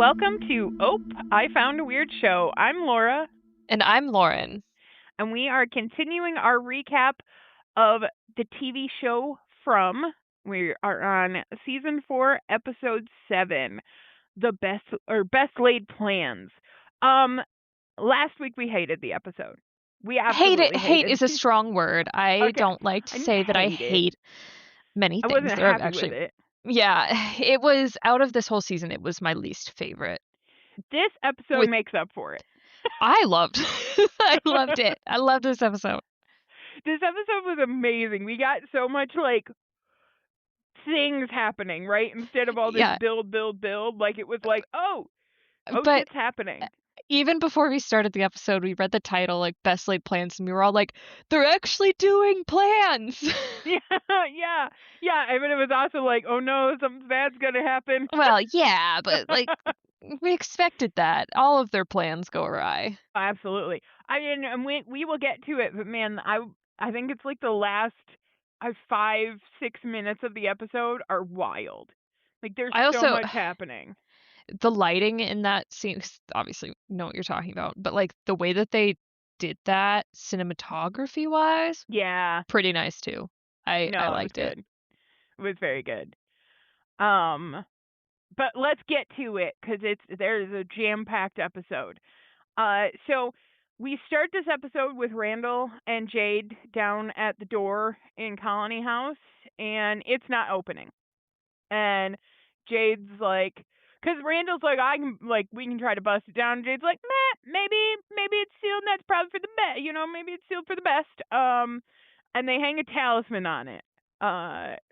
welcome to I Found a Weird Show. I'm Laura, And I'm Lauren. and we are continuing our recap of the TV show From. We are on season 4, episode 7, the best laid plans. Um, Last week we hated the episode. We Hate it. absolutely Hate hated. is a strong word. I Okay, don't like to I didn't say that I hate it. hate many I things. wasn't There are happy with actually, it. yeah, it was out of this whole season, it was my least favorite. This episode With makes up for it. I loved I loved it. I loved this episode. This episode was amazing. We got so much things happening, right? Instead of all this Yeah, build, like it was like, oh but shit's happening. even before we started the episode, we read the title, like Best Laid Plans, and we were all like, they're actually doing plans. Yeah, yeah. I mean, it was also like, oh no, something bad's gonna happen. Well, yeah, but like we expected that. All of their plans go awry. Absolutely. I mean, and we will get to it, but man, I think it's like the last 5-6 minutes of the episode are wild. Like there's I so also much happening. the lighting in that scene, 'cause obviously know what you're talking about, but like the way that they did that cinematography wise, Yeah, pretty nice too. I no, it was liked it. good. It was very good. Um, but let's get to it because there's a jam-packed episode. So we start this episode with Randall and Jade down at the door in Colony House, and it's not opening. And Jade's like, because Randall's like, we can try to bust it down. And Jade's like, meh, maybe it's sealed. And that's probably for the best. Maybe it's sealed for the best. And they hang a talisman on it.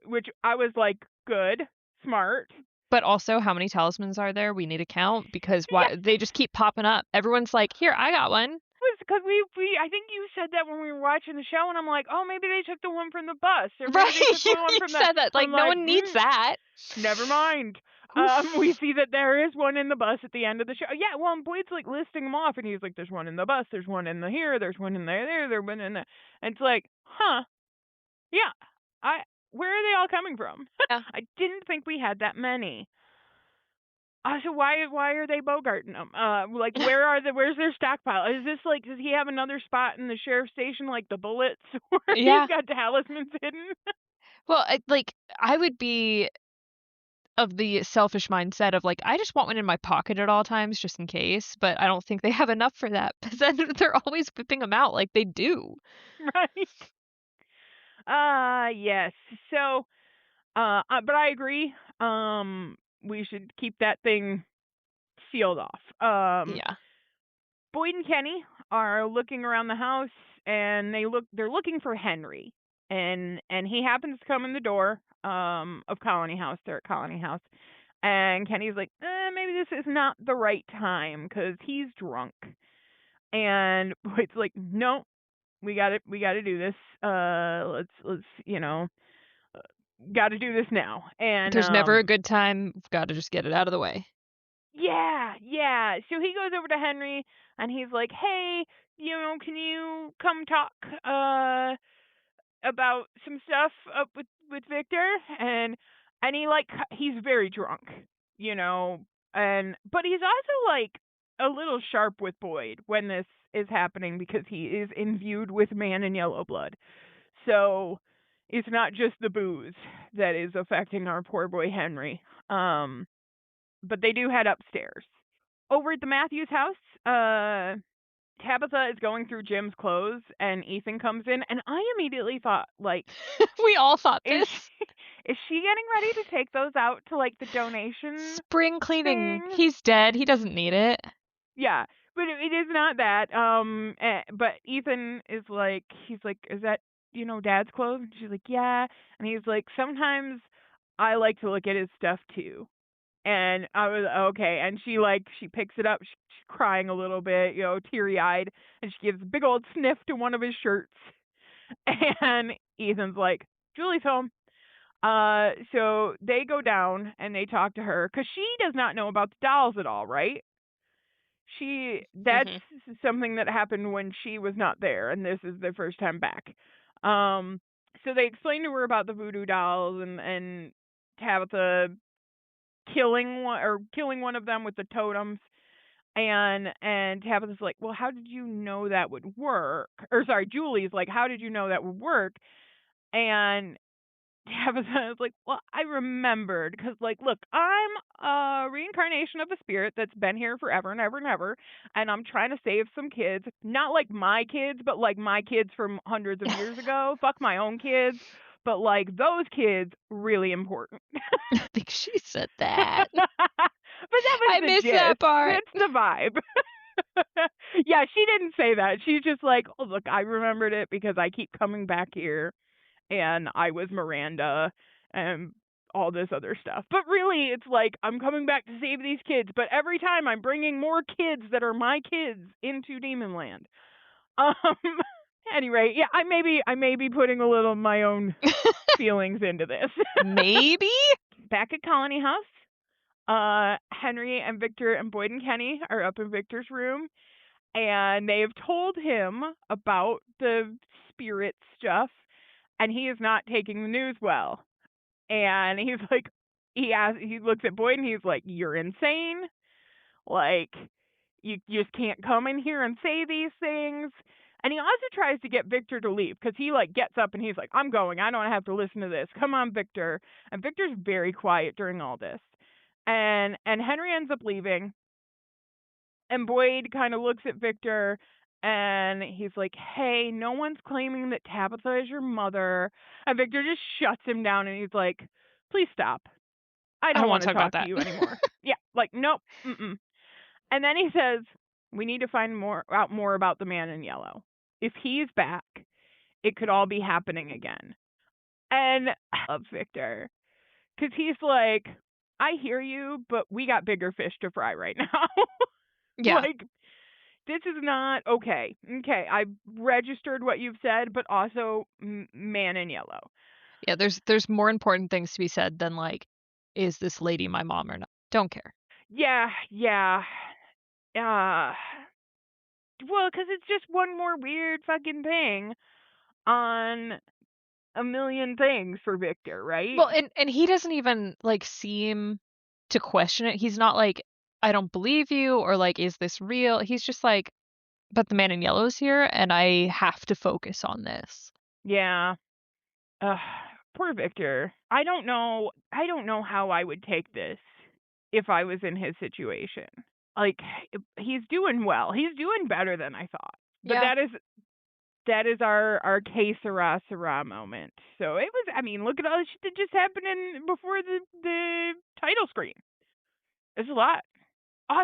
Which I was like, good, smart. But also, how many talismans are there? We need to count because Yeah, why they just keep popping up. Everyone's like, "Here, I got one." was because I think you said that when we were watching the show, and I'm like, oh, maybe they took the one from the bus, or maybe Right? they took the one You from the. said that. Like, I'm no like, one needs that. never mind. We Oof. see that there is one in the bus at the end of the show. Yeah, well, and Boyd's like listing them off, and he's like, "There's one in the bus. There's one in the here. There's one in there's one in the." And it's like, huh? Yeah. I. Where are they all coming from? Yeah. I didn't think we had that many. So why are they bogarting them? Like where's their stockpile? Is this like does he have another spot in the sheriff's station like the bullets where he's Yeah. got talismans hidden? Well, I would be of the selfish mindset of like I just want one in my pocket at all times just in case, but I don't think they have enough for that. But then they're always whipping them out like they do. Right. Yes. So but I agree. We should keep that thing sealed off. Yeah. Boyd and Kenny are looking around the house, and they're looking for Henry, and he happens to come in the door of Colony House. They're at Colony House, and Kenny's like, maybe this is not the right time because he's drunk. And Boyd's like, no, we gotta do this. Let's got to do this now. And There's never a good time. We've got to just get it out of the way. yeah. So he goes over to Henry and he's like, "Hey, can you come talk about some stuff up with Victor?" And he's very drunk, you know, and but he's also like a little sharp with Boyd when this is happening because he is imbued with man and yellow blood. So it's not just the booze that is affecting our poor boy Henry. But they do head upstairs. Over at the Matthews house, Tabitha is going through Jim's clothes, and Ethan comes in, and I immediately thought, like, We all thought is this. is she getting ready to take those out to like the donation Spring cleaning. thing? He's dead. He doesn't need it. Yeah, but it is not that. But Ethan is like, he's like, is that Dad's clothes? And she's like, yeah, and he's like, sometimes I like to look at his stuff too. And I was okay. And she picks it up. She's crying a little bit, teary eyed, and she gives a big old sniff to one of his shirts. And Ethan's like, Julie's home. So they go down and they talk to her because she does not know about the dolls at all, right? That's Hmm. something that happened when she was not there, and this is their first time back. So they explain to her about the voodoo dolls, and Tabitha killing one of them with the totems. And Tabitha's like, well, how did you know that would work? Or sorry, Julie's like, how did you know that would work? And Tabitha was like, well, I remembered because, like, look, I'm a reincarnation of a spirit that's been here forever and ever and ever, and I'm trying to save some kids. Not like my kids, but like my kids from hundreds of years ago. Fuck my own kids, but like those kids, really important. I think she said But that. that was I the missed that gist. part. That's the vibe. Yeah, she didn't say that. She's just like, oh, look, I remembered it because I keep coming back here and I was Miranda and all this other stuff. But really, it's like I'm coming back to save these kids, but every time I'm bringing more kids that are my kids into Demonland. Um anyway, yeah, I may be putting a little of my own feelings into this. Maybe? Back at Colony House, Henry and Victor and Boyd and Kenny are up in Victor's room, and they've told him about the spirit stuff, and he is not taking the news well. And he's like, he looks at Boyd and he's like, "You're insane. Like, you just can't come in here and say these things." And he also tries to get Victor to leave because he like gets up and he's like, "I'm going. I don't have to listen to this. Come on, Victor." And Victor's very quiet during all this. And Henry ends up leaving, and Boyd kind of looks at Victor and he's like, "Hey, no one's claiming that Tabitha is your mother." And Victor just shuts him down and he's like, "Please stop. I I don't don't want want to to talk about talk to that. you anymore." Yeah, like, nope. Mm-mm. And then he says, "We need to find out more about the man in yellow. If he's back, it could all be happening again." And I love Victor because he's like, "I hear you, but we got bigger fish to fry right now." Yeah. Like, this is not okay. Okay, I've registered what you've said, but also man in yellow. Yeah, there's more important things to be said than like, is this lady my mom or not? Don't care. Yeah, yeah. Uh, well, because it's just one more weird fucking thing on a million things for Victor, right? Well, and he doesn't even like seem to question it. He's not like, I don't believe you, or like, is this real? He's just like, but the man in yellow is here and I have to focus on this. Yeah. Ugh, poor Victor. I don't know. I don't know how I would take this if I was in his situation. Like, he's doing well. He's doing better than I thought. But Yeah. that is our que sera moment. So it was. I mean, look at all the shit that just happened before the title screen. It's a lot.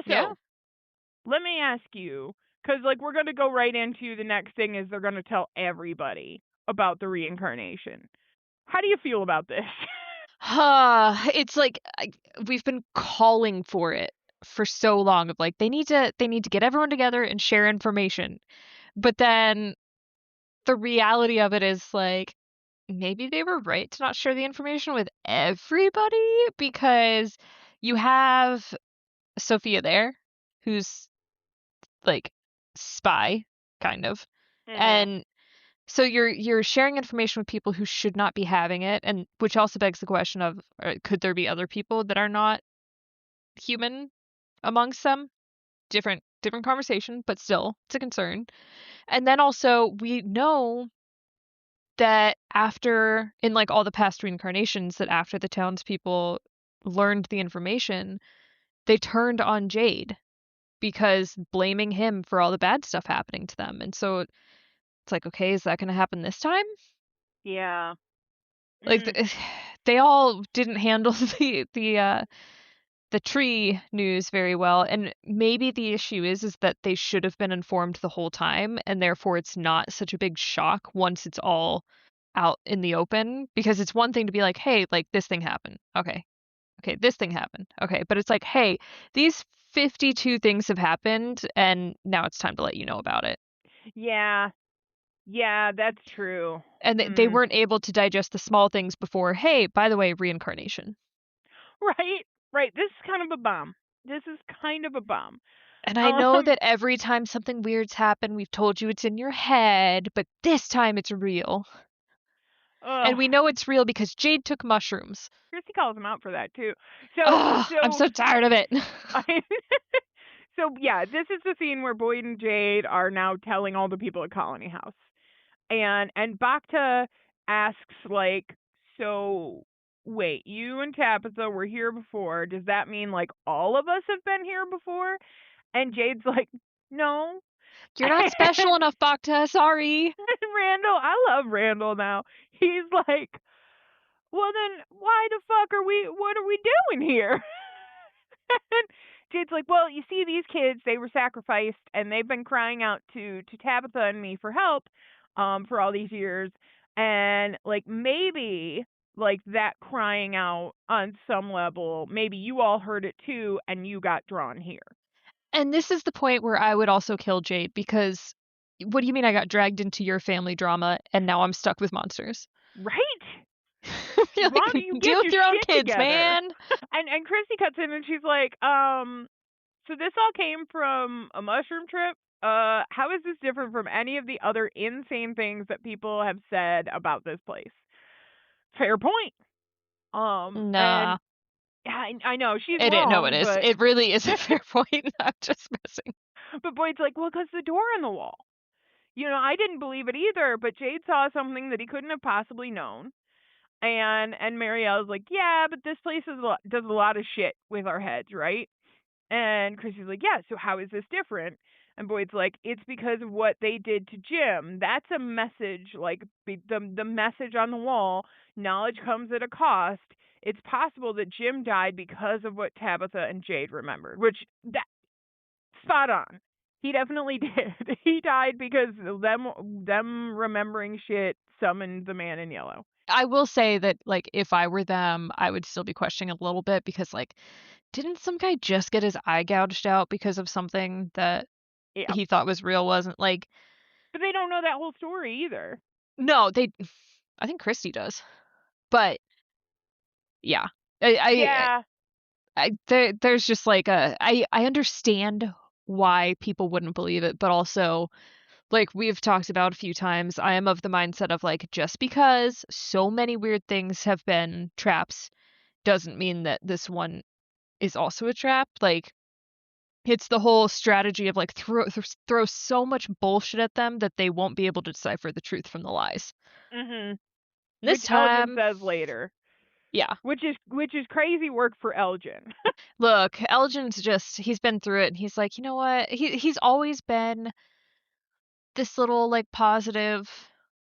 Yeah. Also, let me ask you, because like we're gonna go right into the next thing is they're gonna tell everybody about the reincarnation. How do you feel about this? It's like we've been calling for it for so long of like they need to get everyone together and share information. But then the reality of it is like maybe they were right to not share the information with everybody because you have Sophia there who's like spy kind of. Mhm. And so you're sharing information with people who should not be having it, and which also begs the question of could there be other people that are not human amongst them? Different conversation, but still it's a concern. And then also we know that after in like all the past reincarnations that after the townspeople learned the information, they turned on Jade because blaming him for all the bad stuff happening to them. And so it's like, okay, is that going to happen this time? Yeah. Like Mm. they all didn't handle the tree news very well, and maybe the issue is that they should have been informed the whole time, and therefore it's not such a big shock once it's all out in the open, because it's one thing to be like, hey, like this thing happened. Okay, this thing happened. Okay, but it's like, hey, these 52 things have happened and now it's time to let you know about it. Yeah. Yeah, that's true. And they Mm. weren't able to digest the small things before, hey, by the way, reincarnation. Right. Right. This is kind of a bomb. This is kind of a bomb. And I know Um that every time something weird's happened, we've told you it's in your head, but this time it's real. And we know it's real because Jade took mushrooms. Christy calls him out for that too. So I'm so tired of it. so yeah, this is the scene where Boyd and Jade are now telling all the people at Colony House. And Bacta asks, like, so wait, you and Tabitha were here before. Does that mean like all of us have been here before? And Jade's like, no. You're not special enough, Bacta. Sorry. And Randall, I love Randall now. He's like, well then why the fuck what are we doing here? And Jade's like, well, you see, these kids, they were sacrificed, and they've been crying out to Tabitha and me for help, for all these years, and like maybe like that crying out on some level, maybe you all heard it too, and you got drawn here. And this is the point where I would also kill Jade because what do you mean I got dragged into your family drama and now I'm stuck with monsters? Right? You're Why like, don't you get deal with your your own shit kids, together? man. And Christy cuts in and she's like, so this all came from a mushroom trip. How is this different from any of the other insane things that people have said about this place? Fair point. Nah. And I know she's No, wrong, it is. but It really is a fair point. I'm just messing. but Boyd's like, well, 'cause the door in the wall. You know, I didn't believe it either, but Jade saw something that he couldn't have possibly known. And Marielle's like, yeah, but this place does a lot of shit with our heads, right? And Chrissy's like, yeah, so how is this different? And Boyd's like, it's because of what they did to Jim. That's a message, like the message on the wall. Knowledge comes at a cost. It's possible that Jim died because of what Tabitha and Jade remembered, which that spot on. He definitely did. He died because them remembering shit summoned the man in yellow. I will say that, like, if I were them, I would still be questioning a little bit because, like, didn't some guy just get his eye gouged out because of something that Yeah. he thought was real? Wasn't like. But they don't know that whole story either. No, I think Christy does, but yeah, Yeah. there's just like I understand why people wouldn't believe it, but also like we've talked about a few times, I am of the mindset of like just because so many weird things have been traps doesn't mean that this one is also a trap. Like it's the whole strategy of like throw so much bullshit at them that they won't be able to decipher the truth from the lies. Mhm. This Which Elgin time, says later. yeah. Which is crazy work for Elgin. Look, Elgin's he's been through it and he's like, you know what? He's always been this little like positive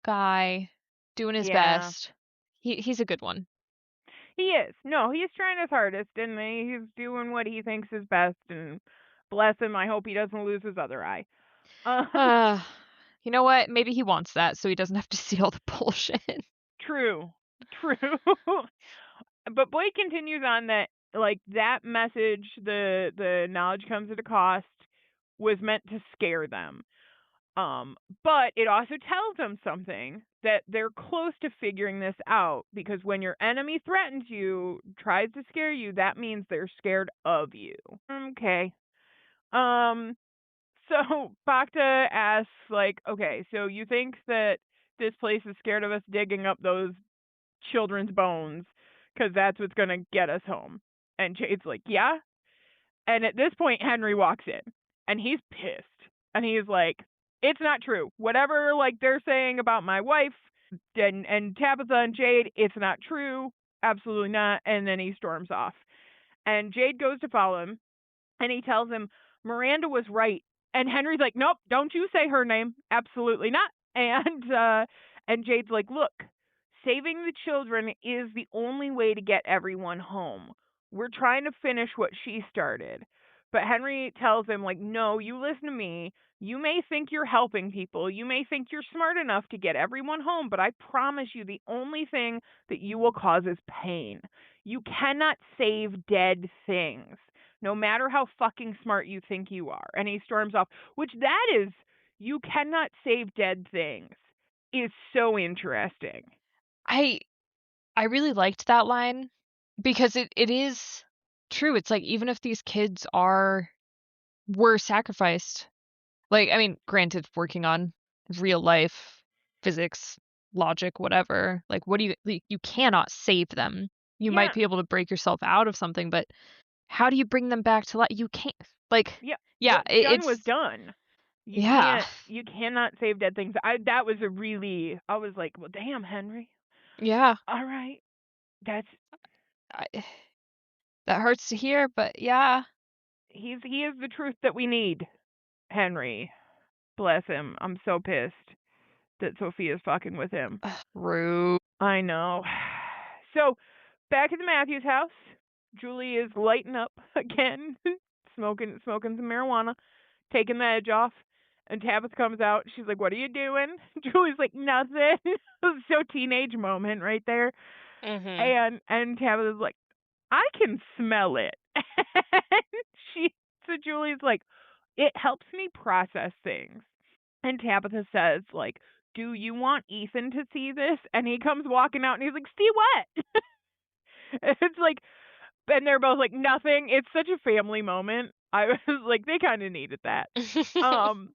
guy doing his Yeah. best. He's a good one. He is. No, he's trying his hardest and he's doing what he thinks is best, and bless him, I hope he doesn't lose his other eye. Uh, you know what? Maybe he wants that so he doesn't have to see all the bullshit. True. True. But Boyd continues on that, like, that message, the knowledge comes at a cost, was meant to scare them. But it also tells them something, that they're close to figuring this out, because when your enemy threatens you, tries to scare you, that means they're scared of you. Okay. So Bacta asks, like, okay, so you think that this place is scared of us digging up those children's bones because that's what's going to get us home? And Jade's like, yeah. And at this point, Henry walks in and he's pissed. And he's like, it's not true. Whatever, like, they're saying about my wife and Tabitha and Jade, it's not true. Absolutely not. And then he storms off. And Jade goes to follow him and he tells him Miranda was right. And Henry's like, nope, don't you say her name. Absolutely not. And Jade's like, look, saving the children is the only way to get everyone home. We're trying to finish what she started. But Henry tells him, like, no, you listen to me. You may think you're helping people. You may think you're smart enough to get everyone home, but I promise you the only thing that you will cause is pain. You cannot save dead things, no matter how fucking smart you think you are. And he storms off, which that is, you cannot save dead things, is so interesting. I really liked that line because it is true. It's like even if these kids were sacrificed, like I mean, granted, working on real life physics logic, whatever. Like, what do you cannot save them. You might Yeah. be able to break yourself out of something, but how do you bring them back to life? You can't. Like, Yeah. yeah, What's done was it's done. yeah, You cannot save dead things. That was I was like, well, damn, Henry. yeah. All right. That's I, that hurts to hear, but yeah. he is the truth that we need, Henry. Bless him. I'm so pissed that Sophia's fucking with him. Rude. I know. So, back at the Matthews house, Julie is lighting up again, smoking some marijuana, taking the edge off. And Tabitha comes out. She's like, "What are you doing?" Julie's like, "Nothing." So teenage moment right there. Mhm. And Tabitha's like, "I can smell it." And she so Julie's like, "It helps me process things." And Tabitha says, like, "Do you want Ethan to see this?" And he comes walking out and he's like, "See what?" It's like, and they're both like, "Nothing." It's such a family moment. I was like, they kind of needed that. Um,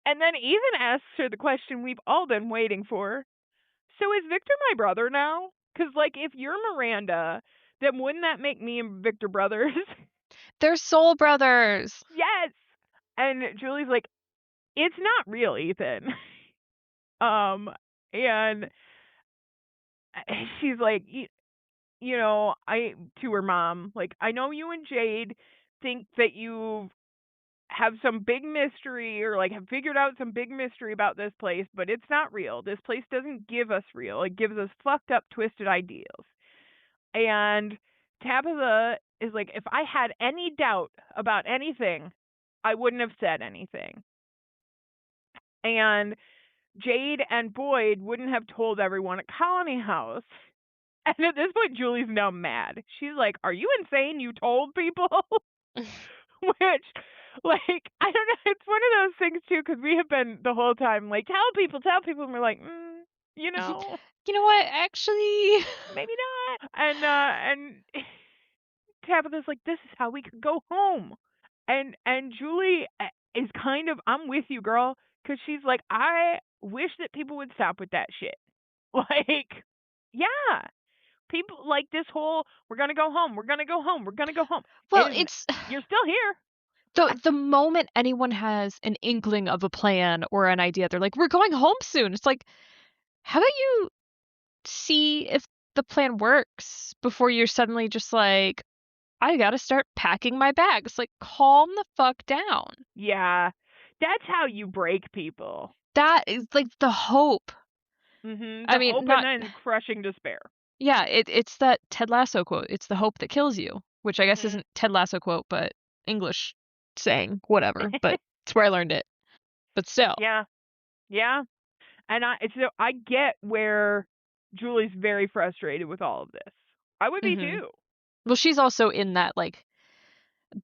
and then Ethan asks her the question we've all been waiting for. So is Victor my brother now? Because, like, if you're Miranda, then wouldn't that make me and Victor brothers? They're soul brothers. Yes. And Julie's like, it's not real, Ethan. Um, and she's like, you know, to her mom, like, I know you and Jade think that you have some big mystery or like have figured out some big mystery about this place, but it's not real. This place doesn't give us real. It gives us fucked up, twisted ideals. And Tabitha is like, if I had any doubt about anything, I wouldn't have said anything. And Jade and Boyd wouldn't have told everyone at Colony House. And at this point, Julie's now mad. She's like, "Are you insane? You told people?" Which, like, I don't know. It's one of those things, too, because we have been the whole time, like, tell people. And we're like, you know, You know what? Actually, maybe not. And Tabitha's like, this is how we could go home. And Julie is kind of, I'm with you, girl, because she's like, I wish that people would stop with that shit. Like, yeah, people like this whole, we're gonna go home, we're gonna go home, we're gonna go home. well, Is it's you're still here. the moment anyone has an inkling of a plan or an idea, they're like, "We're going home soon." It's like, how about you see if the plan works before you're suddenly just like, "I gotta start packing my bags." Like, calm the fuck down. Yeah, that's how you break people. That is like the hope. I The mean, hope and not then crushing despair. yeah, it's that Ted Lasso quote. It's the hope that kills you, which I guess Mhm. isn't Ted Lasso quote, but English saying, whatever. But it's where I learned it. But still. Yeah, yeah. And I get where Julie's very frustrated with all of this. I would be Hmm. too. Well, she's also in that like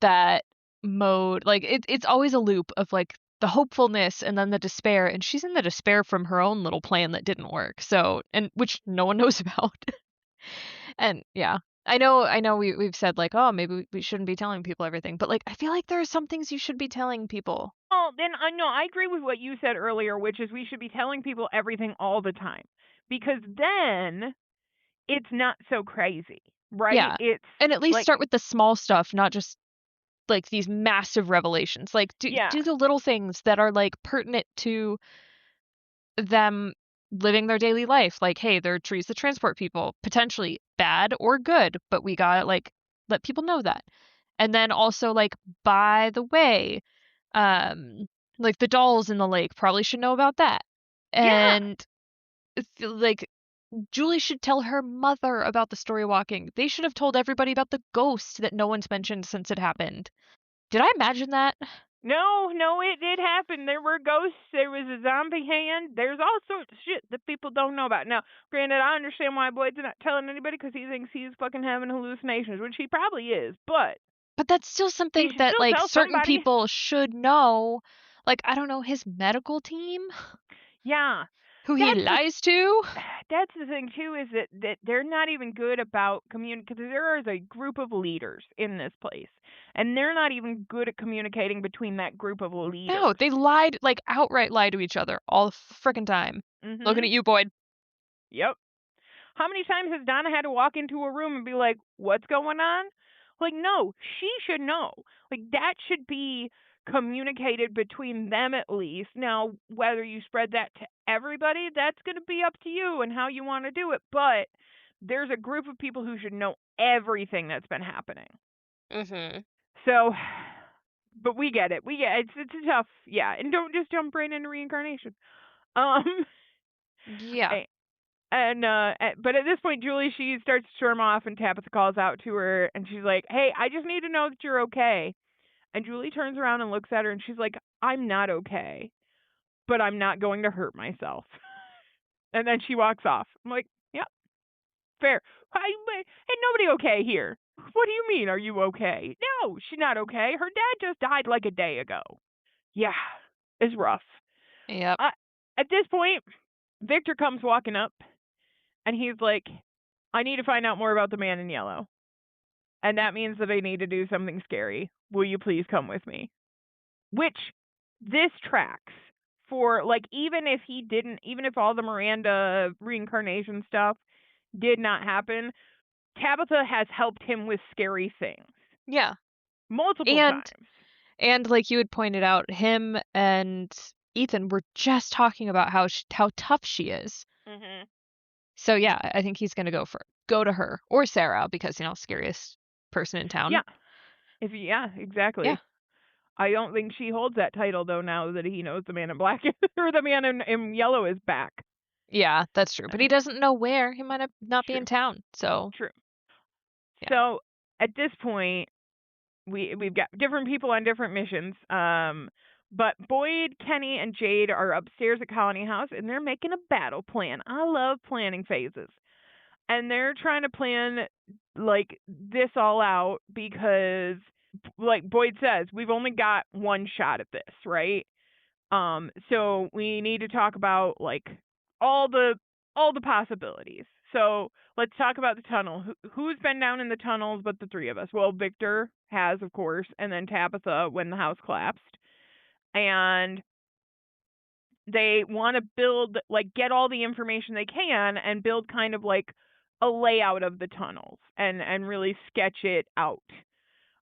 that mode. Like it's always a loop of like the hopefulness and then the despair, and she's in the despair from her own little plan that didn't work. So, and which no one knows about. And yeah. I know we've said like, oh, maybe we shouldn't be telling people everything, but like I feel like there are some things you should be telling people. Well, then I know I agree with what you said earlier, which is we should be telling people everything all the time because then it's not so crazy, right? Yeah. It's And at least like, start with the small stuff, not just like these massive revelations. Like yeah, do the little things that are like pertinent to them living their daily life. Like, hey, there are trees that transport people, potentially bad or good, but we gotta like let people know that. And then also like, by the way, um, like the dolls in the lake probably should know about that. yeah, And like Julie should tell her mother about the story walking. They should have told everybody about the ghost that no one's mentioned since it happened. Did I imagine that? no, it did happen. There were ghosts. There was a zombie hand. There's all sorts of shit that people don't know about. Now, granted, I understand why Boyd's not telling anybody because he thinks he's fucking having hallucinations, which he probably is. But But that's still he something should that still like tell certain somebody. people should know. Like, I don't know, his medical team Yeah, who he that's the lies to. that's the thing too, is that they're not even good about because there is a group of leaders in this place, and they're not even good at communicating between that group of No, leaders. they lied, like outright lie to each other all the frickin' time. Looking Mhm. at you, Boyd. Yep. How many times has Donna had to walk into a room and be like, what's going on? Like, no, she should know. Like, that should be communicated between them at least. Now, whether you spread that to everybody, that's going to be up to you and how you want to do it. But there's a group of people who should know everything that's been happening. Mm-hmm. So, but we get it. We get it. It's a tough, yeah. And don't just jump right into reincarnation. Um, Yeah. And but at this point, Julie, she starts to storm off, and Tabitha calls out to her, and she's like, "Hey, I just need to know that you're okay." And Julie turns around and looks at her, and she's like, "I'm not okay, but I'm not going to hurt myself." And then she walks off. I'm like, "Yeah, fair. Ain't nobody okay here. What do you mean? Are you okay? No, she's not okay. Her dad just died like a day ago. Yeah, it's rough." Yep. At this point, Victor comes walking up, and he's like, "I need to find out more about the man in yellow. And that means that I need to do something scary. Will you please come with me?" Which this tracks for, like, even if all the Miranda reincarnation stuff did not happen, Tabitha has helped him with scary things Yeah. multiple And times. like you had pointed out, him and Ethan were just talking about how tough she is. Mhm. So yeah, I think he's gonna go to her or Sarah because scariest person in town. Yeah, Yeah. exactly. I don't think she holds that title though now that he knows the man in black or the man in yellow is back. Yeah, that's true. But he doesn't know where. He might not be True. in town. So True. yeah. So at this point, we've got different people on different missions. But Boyd, Kenny, and Jade are upstairs at Colony House, and they're making a battle plan. I love planning phases, and they're trying to plan like this all out because, like Boyd says, we've only got one shot at this, right? So we need to talk about like all the all the possibilities. So let's talk about the tunnel. Who's been down in the tunnels but the three of us? Well, Victor has, of course, and then Tabitha when the house collapsed. And they want to build, like, get all the information they can and build kind of like a layout of the tunnels and really sketch it out.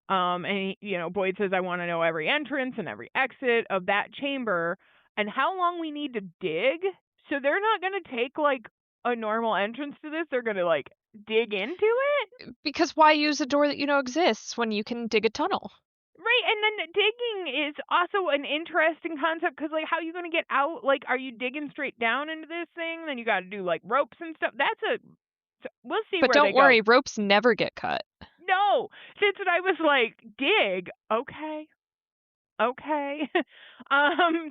And Boyd says, I want to know every entrance and every exit of that chamber and how long we need to dig. So they're not going to take like a normal entrance to this. They're going to like dig into it. Because why use a door that you know exists when you can dig a tunnel? Right. And then digging is also an interesting concept because, like, how are you going to get out? Like, are you digging straight down into this thing? Then you got to do like ropes and stuff. We'll see But where they don't go. worry, ropes never get cut. No. Since I was like, dig. Okay.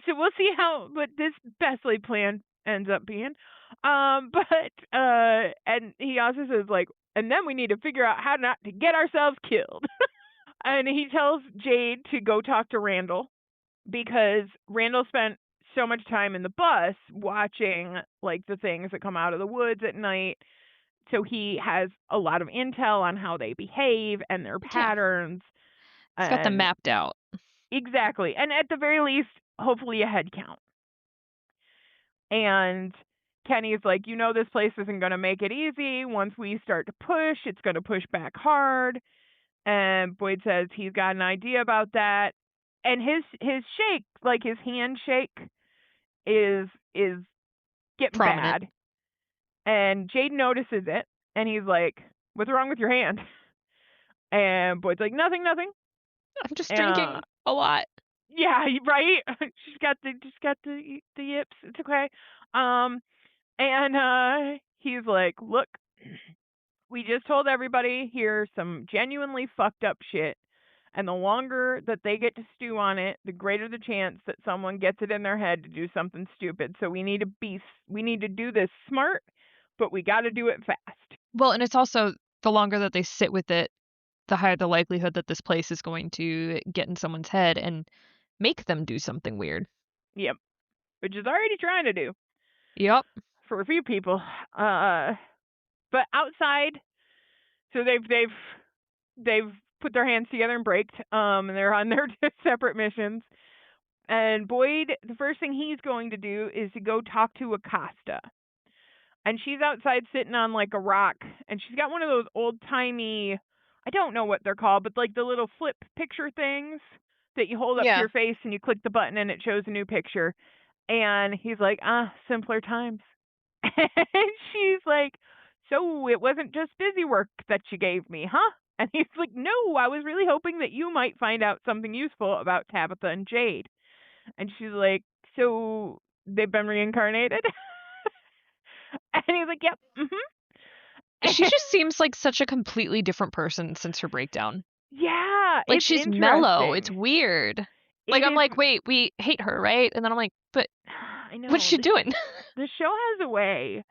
So we'll see what this best laid plan ends up being. And he also says like, and then we need to figure out how not to get ourselves killed. And he tells Jade to go talk to Randall because Randall spent so much time in the bus watching like the things that come out of the woods at night. So he has a lot of intel on how they behave and their Yeah. patterns. It's got them And mapped out. exactly. And at the very least, hopefully a head count. And Kenny's like, this place isn't going to make it easy. Once we start to push, it's going to push back hard. And Boyd says he's got an idea about that. And his shake, like his handshake, is getting Prominent. bad. And Jade notices it, and he's like, "What's wrong with your hand?" And Boyd's like, "Nothing, nothing." I'm just drinking a lot. Yeah, right. She's got the yips. It's okay. And he's like, "Look, we just told everybody here some genuinely fucked up shit. And the longer that they get to stew on it, the greater the chance that someone gets it in their head to do something stupid. So we need to do this smart, but we got to do it fast." Well, and it's also the longer that they sit with it, the higher the likelihood that this place is going to get in someone's head and make them do something weird. Yep. Which is already trying to do Yep. for a few people. But outside, so they've put their hands together and braked. And they're on their separate missions. And Boyd, the first thing he's going to do is to go talk to Acosta. and she's outside sitting on like a rock, and she's got one of those old-timey, I don't know what they're called, but like the little flip picture things that you hold up to Yeah. your face and you click the button and it shows a new picture. And he's like, simpler times. And she's like, so it wasn't just busy work that you gave me, huh? And he's like, no, I was really hoping that you might find out something useful about Tabitha and Jade. And she's like, so they've been reincarnated? And he's like, yep, She mm-hmm. just seems like such a completely different person since her breakdown. Yeah, Like, it's she's mellow. It's interesting. weird. Like, It I'm is. like, "Wait, we hate her, right?" And then I'm like, "But I what's know she doing?" the show has a way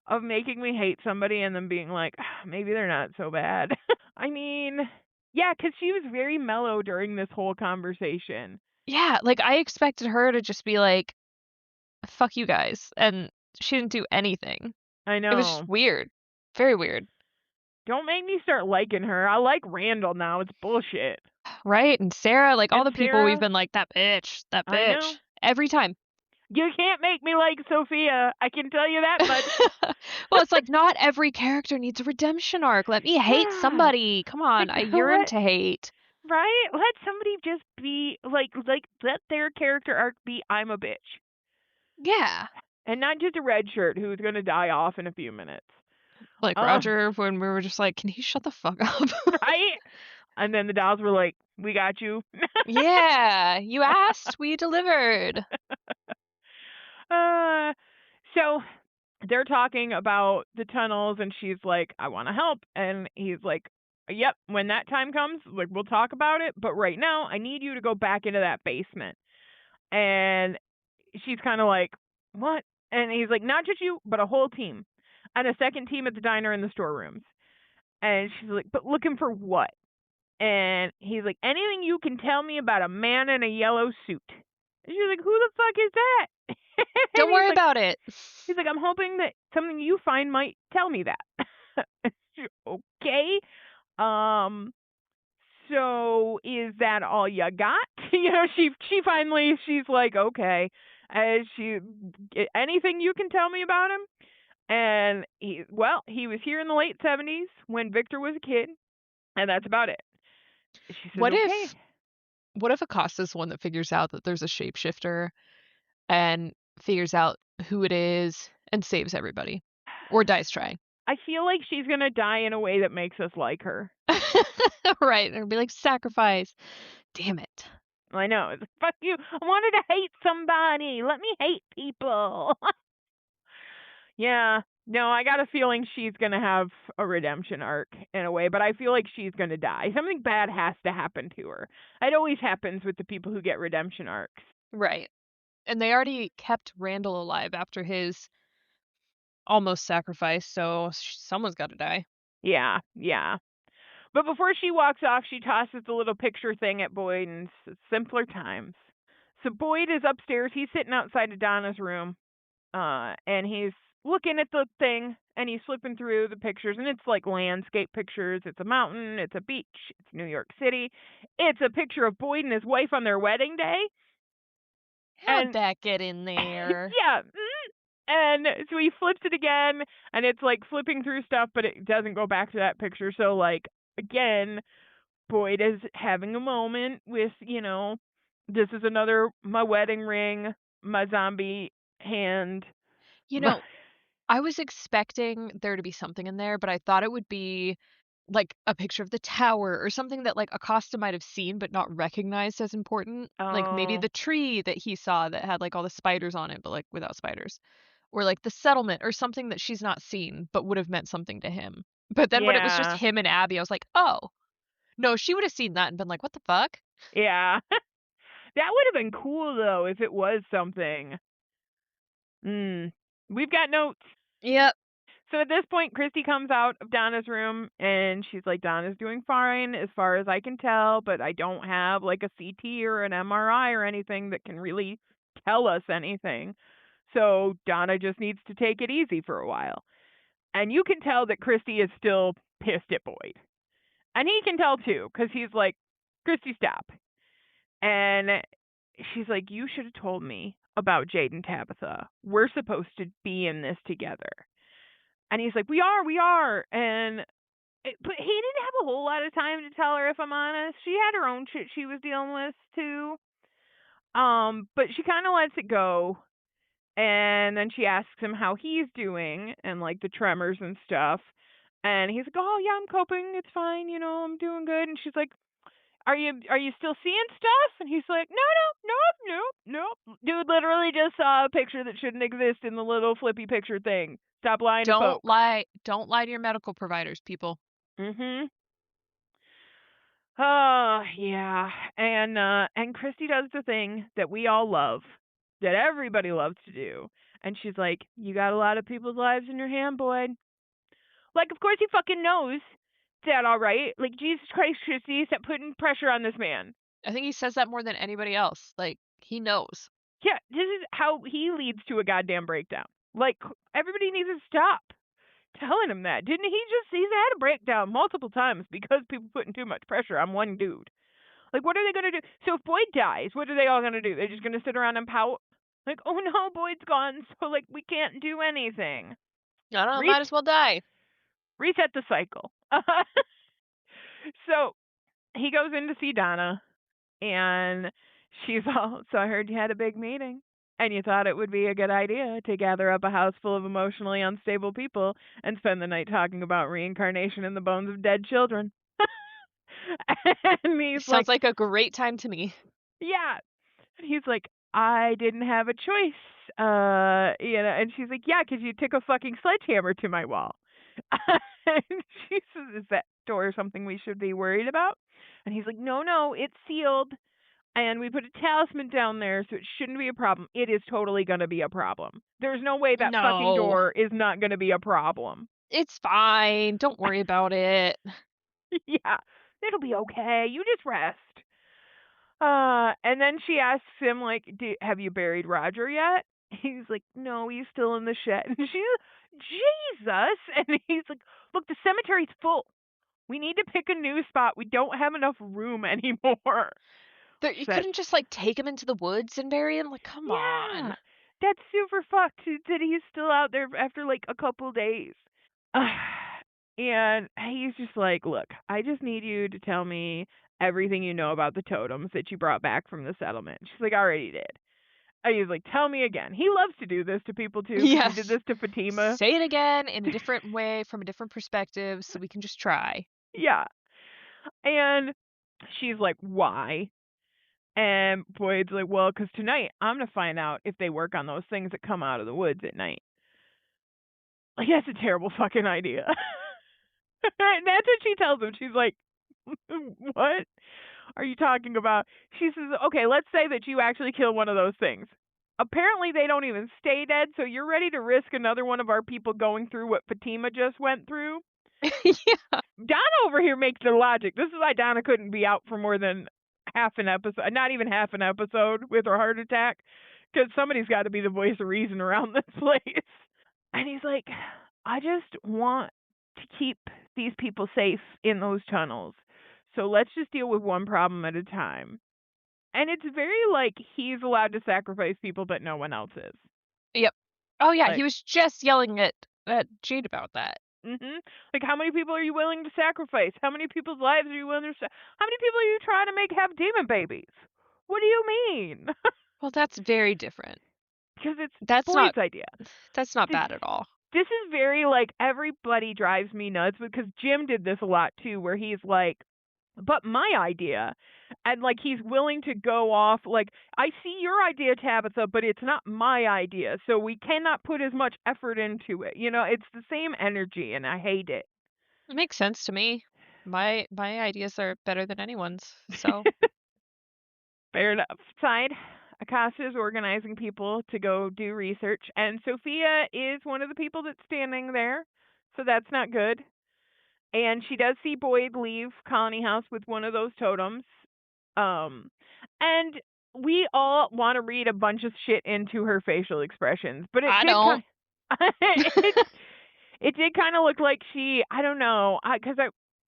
of making me hate somebody and then being like, maybe they're not so bad. I mean, yeah, because she was very mellow during this whole conversation. Yeah, like, I expected her to just be like, "Fuck you guys," and she didn't do anything. I It was just know. weird. Very weird. Don't make me start liking her. I like Randall now. It's bullshit. Right? And Sarah, like, all And the people we've Sarah, been like, that I bitch," know. every time. You can't make me like Sophia. I can tell you that much. Well, it's like, not every character needs a redemption arc. Let me hate Yeah. somebody. Come on, Like, I yearn let to hate. right? Let somebody just be like let their character arc be I'm a bitch. Yeah. And not just a red shirt who's gonna die off in a few minutes. Like Um, Roger when we were just like, "Can he shut the fuck up?" right? And then the dolls were like, "We got you." Yeah, you asked, we delivered. uh, so they're talking about the tunnels, and she's like, "I want to help," and he's like, "Yep, when that time comes, like we'll talk about it, but right now, I need you to go back into that basement." And she's kind of like, "What?" And he's like, "Not just you, but a whole team, and a second team at the diner and the storerooms." And she's like, "But looking for what?" And he's like, "Anything you can tell me about a man in a yellow suit." And she's like, "Who the fuck is that?" And Don't worry about it. he's like, "I'm hoping that something you find might tell me that." Okay. Um. So is that all you got? She finally she's like, okay. She anything you can tell me about him? And he was here in the late 70s when Victor was a kid, and that's about it. She says, What okay. if what if Acosta's the one that figures out that there's a shapeshifter and figures out who it is and saves everybody? Or dies trying. I feel like she's gonna die in a way that makes us like her. Right, it'll be like, "Sacrifice." Damn it. I know. It's like, fuck you. I wanted to hate somebody. Let me hate people. Yeah. No, I got a feeling she's gonna have a redemption arc in a way, but I feel like she's gonna die. Something bad has to happen to her. It always happens with the people who get redemption arcs. Right. And they already kept Randall alive after his almost sacrifice, so someone's gotta die. Yeah, yeah. But before she walks off, she tosses the little picture thing at Boyd and says, simpler times. So Boyd is upstairs. He's sitting outside of Donna's room, and he's looking at the thing, and he's flipping through the pictures, and it's like landscape pictures. It's a mountain, it's a beach, it's New York City. It's a picture of Boyd and his wife on their wedding day, How'd and that get in there? yeah. And so he flips it again, and it's like flipping through stuff, but it doesn't go back to that picture. So, like, again, Boyd is having a moment with, this is another my wedding ring, my zombie hand. You know, I was expecting there to be something in there, but I thought it would be like a picture of the tower or something that like Acosta might have seen but not recognized as important. Like maybe Oh, the tree that he saw that had like all the spiders on it, but like without spiders. Or like the settlement or something that she's not seen but would have meant something to him. But then when it was just yeah, him and Abby, I was like, oh, no, she would have seen that and been like, what the fuck? yeah. That would have been cool though if it was something. Hmm. We've got notes. Yep. So at this point, Christy comes out of Donna's room and she's like, Donna's doing fine as far as I can tell, but I don't have like a CT or an MRI or anything that can really tell us anything. So Donna just needs to take it easy for a while. And you can tell that Christy is still pissed at Boyd. And he can tell too, because he's like, Christy, stop. And she's like, you should have told me about Jade and Tabitha. We're supposed to be in this together. And he's like, we are. And but he didn't have a whole lot of time to tell her, if I'm honest. She had her own shit she was dealing with too. But she kind of lets it go. And then she asks him how he's doing and like the tremors and stuff. And he's like, "Oh yeah, I'm coping. It's fine. I'm doing good." And she's like, "Are you still seeing stuff?" And he's like, "No. Dude literally just saw a picture that shouldn't exist in the little flippy picture thing. Stop lying to Don't folks." lie. Don't lie to your medical providers, people. Mhm. Oh, yeah. And Christy does the thing that we all love, that everybody loves to do. And she's like, "You got a lot of people's lives in your hand, Boyd." Like, of course he fucking knows that, all right? Like, Jesus Christ, Christy, stop putting pressure on this man. I think he says that more than anybody else. Like, he knows. Yeah, this is how he leads to a goddamn breakdown. Like, everybody needs to stop telling him that. Didn't he just, he's had a breakdown multiple times because people putting too much pressure on one dude. Like, what are they going to do? So if Boyd dies, what are they all going to do? They're just going to sit around and pout? Like, oh no, Boyd's gone, so, like, we can't do anything. I don't know, Re- might as well die. Reset the cycle. So he goes in to see Donna, and she's all, "So I heard you had a big meeting, and you thought it would be a good idea to gather up a house full of emotionally unstable people and spend the night talking about reincarnation in the bones of dead children." And he's like, Sounds like a great time to me. "Yeah." And he's like, "I didn't have a choice." And she's like, "Yeah, 'cause you took a fucking sledgehammer to my wall." And she says, "Is that door something we should be worried about?" And he's like, "No, it's sealed. And we put a talisman down there, so it shouldn't be a problem." It is totally going to be a problem. There's no way that fucking No. door is not going to be a problem. It's fine. Don't worry about it. Yeah, it'll be okay. You just rest. And then she asks him, like, "Have you buried Roger yet?" He's like, "No, he's still in the shed." And Jesus! And he's like, "Look, the cemetery's full. We need to pick a new spot. We don't have enough room anymore." You Said, couldn't just like take him into the woods and bury him? Like, come "Yeah, on. that's super fucked that he's still out there after like a couple days." And he's just like, "Look, I just need you to tell me everything you know about the totems that you brought back from the settlement." She's like, "I already did." And he's like, "Tell me again." He loves to do this to people too, because he did Yes. this to Fatima. Say it again in a different way from a different perspective so we can just try. Yeah. And she's like, "Why?" And Boyd's like, "Well, because tonight I'm going to find out if they work on those things that come out of the woods at night." Like, that's a terrible fucking idea. And that's what she tells him. She's like, "What are you talking about?" She says, "Okay, let's say that you actually kill one of those things. Apparently they don't even stay dead, so you're ready to risk another one of our people going through what Fatima just went through?" Yeah. Donna over here makes the logic. This is why Donna couldn't be out for more than half an episode, not even half an episode, with her heart attack, because somebody's got to be the voice of reason around this place. And he's like, "I just want to keep these people safe in those tunnels. So let's just deal with one problem at a time." And it's very like he's allowed to sacrifice people, but no one else is. Yep. Oh yeah, he Like, was just yelling at Jade about that. like, how many people are you willing to sacrifice? How many people's lives are you willing to? How many people are you trying to make have demon babies? What do you mean? Well, that's very different. Because it's That's not Boyd's idea. that's not This, bad at all. this is very like everybody drives me nuts, because Jim did this a lot too, where he's like, "But my idea," and like he's willing to go off like, "I see your idea, Tabitha, but it's not my idea, so we cannot put as much effort into it." It's the same energy, and I hate it. It makes sense to me. My ideas are better than anyone's. So, Fair enough. Side, Acosta is organizing people to go do research, and Sophia is one of the people that's standing there, so that's not good. And she does see Boyd leave Colony House with one of those totems. And we all want to read a bunch of shit into her facial expressions, but it I did don't. it did kind of look like I don't know, because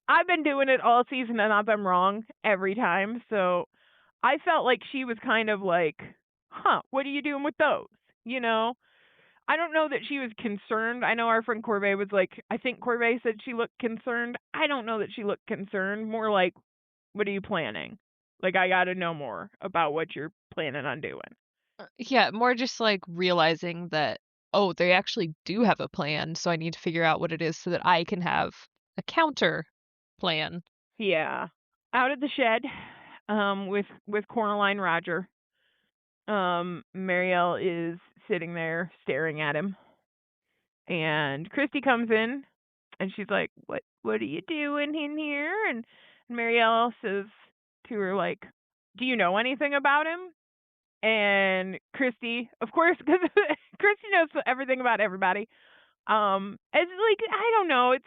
I've been doing it all season and I've been wrong every time, so I felt like she was kind of like, "Huh, what are you doing with those?" You know? I don't know that she was concerned. I know our friend Corvée was like, I think Corvée said she looked concerned. I don't know that she looked concerned. More like, what are you planning? Like, I got to know more about what you're planning on doing. Yeah, more just like realizing that, oh, they actually do have a plan, so I need to figure out what it is so that I can have a counter plan. Yeah. Out at the shed, with Coraline Roger. Marielle is sitting there staring at him, and Christy comes in, and she's like, "What are you doing in here?" And Marielle says to her like, "Do you know anything about him?" And Christy, of course, because Christy knows everything about everybody. It's like, I don't know, it's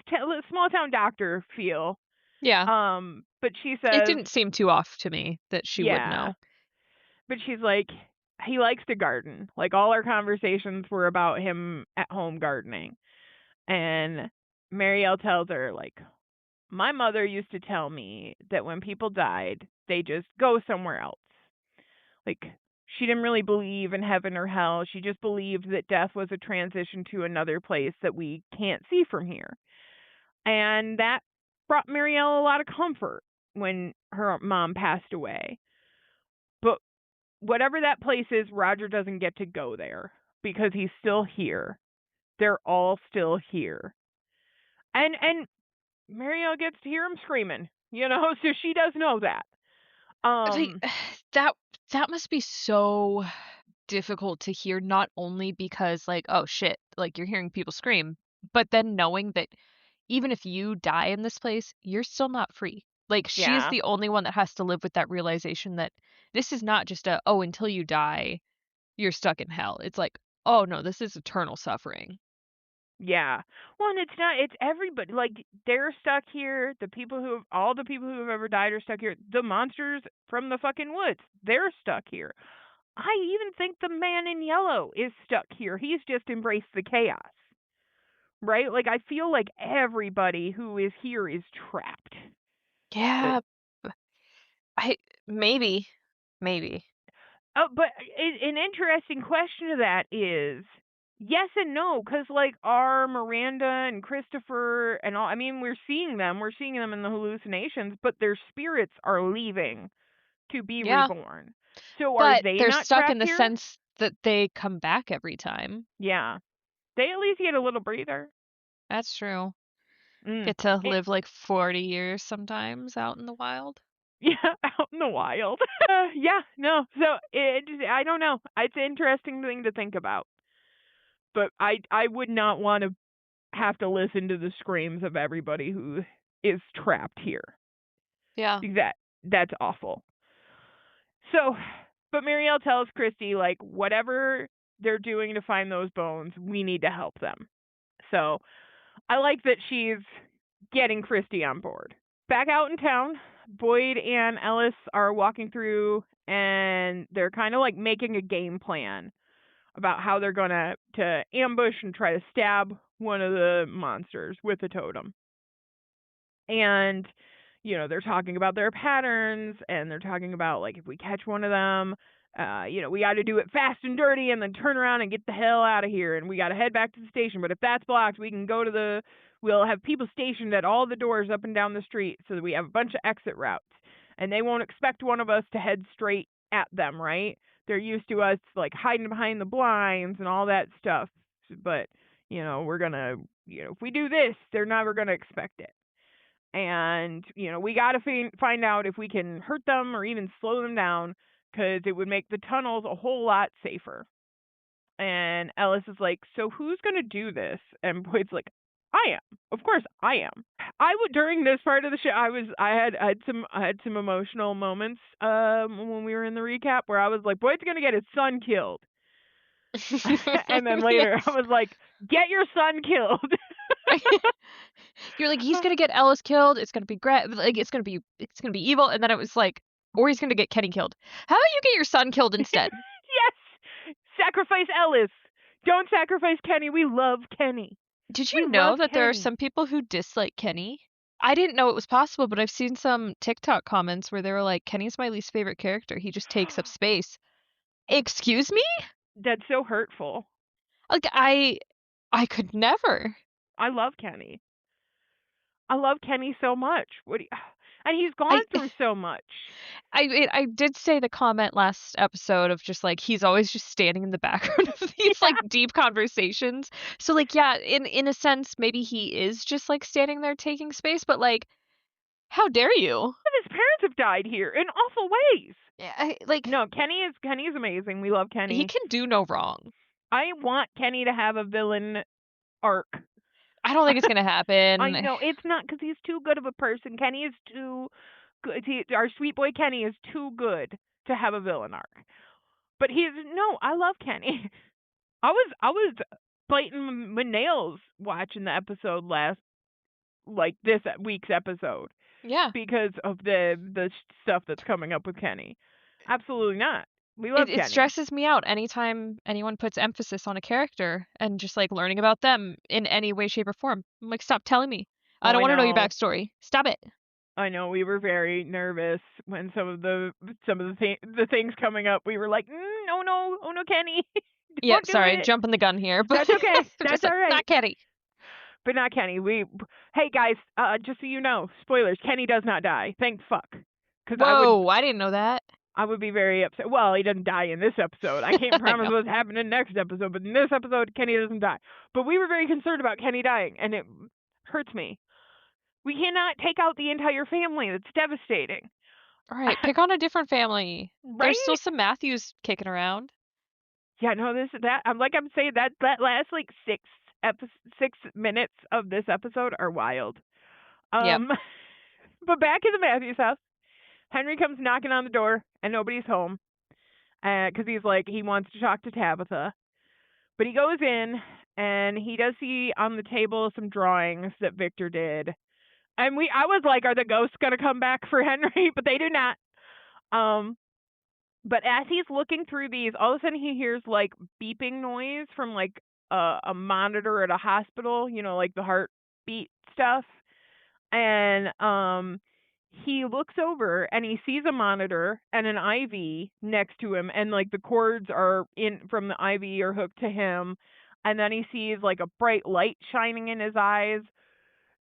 small town doctor feel. Yeah. But she It says, didn't seem too off to me that she would yeah. know. But she's like, he likes to garden. Like, all our conversations were about him at home gardening. And Marielle tells her, like, my mother used to tell me that when people died, they just go somewhere else. Like, she didn't really believe in heaven or hell. She just believed that death was a transition to another place that we can't see from here. And that brought Marielle a lot of comfort when her mom passed away. But whatever that place is, Roger doesn't get to go there because he's still here. They're all still here. And Marielle gets to hear him screaming, so she does know that. Like Um that that must be so difficult to hear, not only because like, oh shit, like you're hearing people scream, but then knowing that even if you die in this place, you're still not free. Like she is yeah. the only one that has to live with that realization that this is not just a, oh, until you die, you're stuck in hell. It's like, oh no, this is eternal suffering. Yeah. Well, and it's not, it's everybody. Like, they're stuck here. All the people who have ever died are stuck here. The monsters from the fucking woods, they're stuck here. I even think the man in yellow is stuck here. He's just embraced the chaos. Right? Like, I feel like everybody who is here is trapped. But Yeah, I maybe, maybe. but an interesting question to that is yes and no, because like are Miranda and Christopher and all. I mean, we're seeing them in the hallucinations, but their spirits are leaving to be Yeah, reborn. So are but they they're not stuck in trapped the here? sense that they come back every time. Yeah, they at least get a little breather. That's true. Mm. Get to It, live like 40 years sometimes out in the wild. yeah, out in the wild. Yeah, no. So I don't know. It's an interesting thing to think about, but I would not want to have to listen to the screams of everybody who is trapped here. Yeah. That's awful. So, but Marielle tells Christy like whatever they're doing to find those bones, we need to help them. So, I like that she's getting Christy on board. Back out in town, Boyd and Ellis are walking through and they're kind of like making a game plan about how they're going to ambush and try to stab one of the monsters with a totem. And they're talking about their patterns and they're talking about like if we catch one of them, we got to do it fast and dirty and then turn around and get the hell out of here and we got to head back to the station. But if that's blocked, we'll have people stationed at all the doors up and down the street so that we have a bunch of exit routes and they won't expect one of us to head straight at them, right? They're used to us like hiding behind the blinds and all that stuff. But, we're going to, if we do this, they're never going to expect it. And we got to find out if we can hurt them or even slow them down because it would make the tunnels a whole lot safer. And Ellis is like, so who's going to do this? And Boyd's like, I am. Of course I am. I would during this part of the show I had some emotional moments when we were in the recap where I was like, Boyd's going to get his son killed. And then later I was like, get your son killed. You're like, he's gonna get Ellis killed. It's gonna be great. Like, it's gonna be evil. And then it was like, or he's gonna get Kenny killed. How about you get your son killed instead? Yes! Sacrifice Ellis! Don't sacrifice Kenny. We love Kenny. Did We you know love that there are Kenny. some people who dislike Kenny? I didn't know it was possible, but I've seen some TikTok comments where they were like, Kenny's my least favorite character. He just takes up space. Excuse me? That's so hurtful. Like, I could never. I love Kenny. I love Kenny so much. What do you, and he's gone I through so much. I did say the comment last episode of just, like, he's always just standing in the background of these, Yeah, like, deep conversations. So, like, yeah, in a sense, maybe he is just, like, standing there taking space, but, like, how dare you? but his parents have died here in awful ways. Yeah, like, No, Kenny is amazing. We love he Kenny. can do no wrong. I want Kenny to have a villain arc. I don't think it's gonna I happen. know it's not because he's too good of a person. Kenny is too good. Our sweet boy Kenny is too good to have a villain arc. But he's no. I love Kenny. I was biting my nails watching the episode this week's episode Yeah. because of the stuff that's coming up with Kenny. Absolutely not. We love It Kenny. stresses me out anytime anyone puts emphasis on a character and just, like, learning about them in any way, shape, or form. I'm like, "Stop telling me. I Oh, don't I wanna know your know. backstory. Stop it." I know we were very nervous when some of the things coming up. We were like, "Oh no, oh no, Kenny, Yeah, don't do sorry, it." jumping the gun here, but That's okay. I'm just That's like, all right. "Not Kenny." But not Kenny. Hey guys, just so you know, spoilers. Kenny does not die. Thank fuck. Because Whoa, I didn't know that. I would be very upset. Well, he doesn't die in this episode. I can't I promise know. what's happening next episode, but in this episode, Kenny doesn't die. But we were very concerned about Kenny dying, and it hurts me. We cannot take out the entire family. That's devastating. Alright, pick on a different family. There's still Right? some Matthews kicking around. Yeah, no, I'm saying that last like 6 minutes of this episode are wild. Yep. Um, but back in the Matthews house, Henry comes knocking on the door and nobody's home, because he's like he wants to talk to Tabitha. But he goes in and he does see on the table some drawings that Victor did, and I was like, are the ghosts gonna come back for Henry? But they do not. Um, But as he's looking through these, all of a sudden he hears like beeping noise from like a monitor at a hospital, like the heartbeat stuff. And he looks over and he sees a monitor and an IV next to him, and like the cords are in from the IV are hooked to him. And then he sees like a bright light shining in his eyes.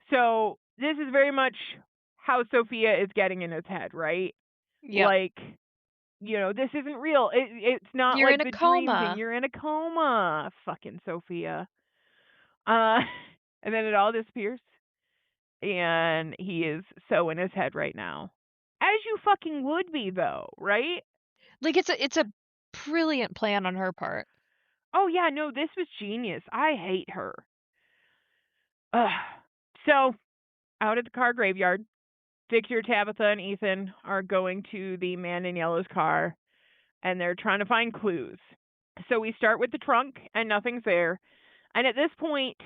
So this is very much how Sophia is getting in his head, right? Yep. Like, this isn't real. It's not You're like in a the dream thing. coma. You're in a coma, fucking Sophia. Uh, and then it all disappears, and he is so in his head right now, as you fucking would be, though, right? Like, it's a brilliant plan on her part. Oh yeah, no, this was genius. I hate her. Ugh. So out at the car graveyard, Victor, Tabitha, and Ethan are going to the man in yellow's car, and they're trying to find clues. So we start with the trunk, and nothing's there. And at this point,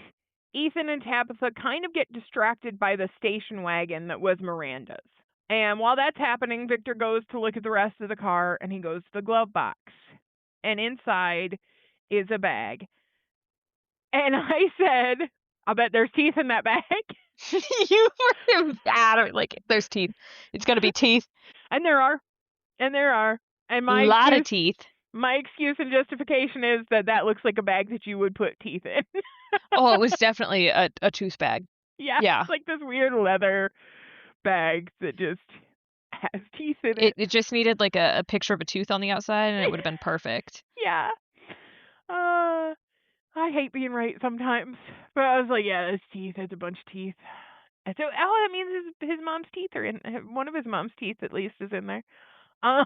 Ethan and Tabitha kind of get distracted by the station wagon that was Miranda's. And while that's happening, Victor goes to look at the rest of the car, and he goes to the glove box. And inside is a bag. And I said, I bet there's teeth in that bag. You were adamant, like, there's teeth. It's gonna be teeth. And there are. And there are. And my Lot of excuse teeth. my excuse and justification is that looks like a bag that you would put teeth in. Oh, it was definitely a tooth bag. Yeah, Yeah. it's like this weird leather bag that just has teeth in it. It just needed, like, a picture of a tooth on the outside, and it would've been perfect. Yeah. I hate being right sometimes, but I was like, yeah, it's teeth. It's a bunch of teeth. And so all that means is his mom's teeth are in. One of his mom's teeth, at least, is in there. Um.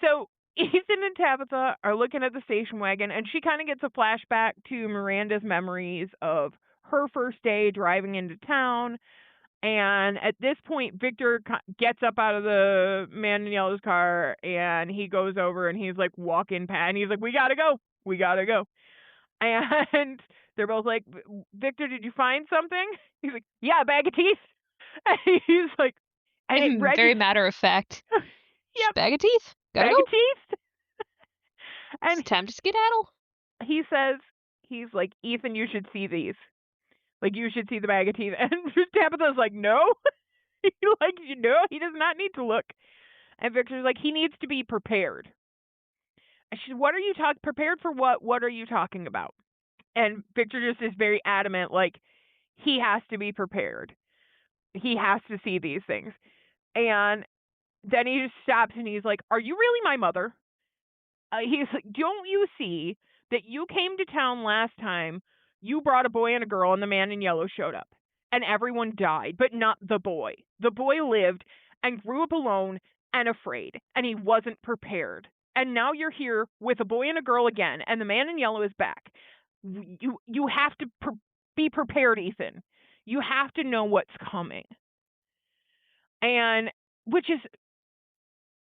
So Ethan and Tabitha are looking at the station wagon, and she kind of gets a flashback to Miranda's memories of her first day driving into town. And at this point, Victor gets up out of the man in yellow's car, and he goes over and he's like walking past, and he's like, "We gotta go, we gotta go." And they're both like, "Victor, did you find something?" He's like, "Yeah, a bag of teeth." And he's like, and it Very matter of fact. Just Yep, bag of teeth. Gotta bag go. of teeth. It's And time to skedaddle. he says, he's like, "Ethan, you should see these. Like, you should see the bag of teeth." And Tabitha's like, "No." He does not need to look. And Victor's like, he needs to be prepared. And she said, "What are you prepared for what? What are you talking about?" And Victor just is very adamant, like, he has to be prepared. He has to see these things. And then he just stops and he's like, "Are you really my mother?" He's like, "Don't you see that you came to town last time? You brought a boy and a girl, and the man in yellow showed up, and everyone died, but not the boy. The boy lived and grew up alone and afraid, and he wasn't prepared. And now you're here with a boy and a girl again, and the man in yellow is back. You have to be prepared, Ethan. You have to know what's coming." And which is,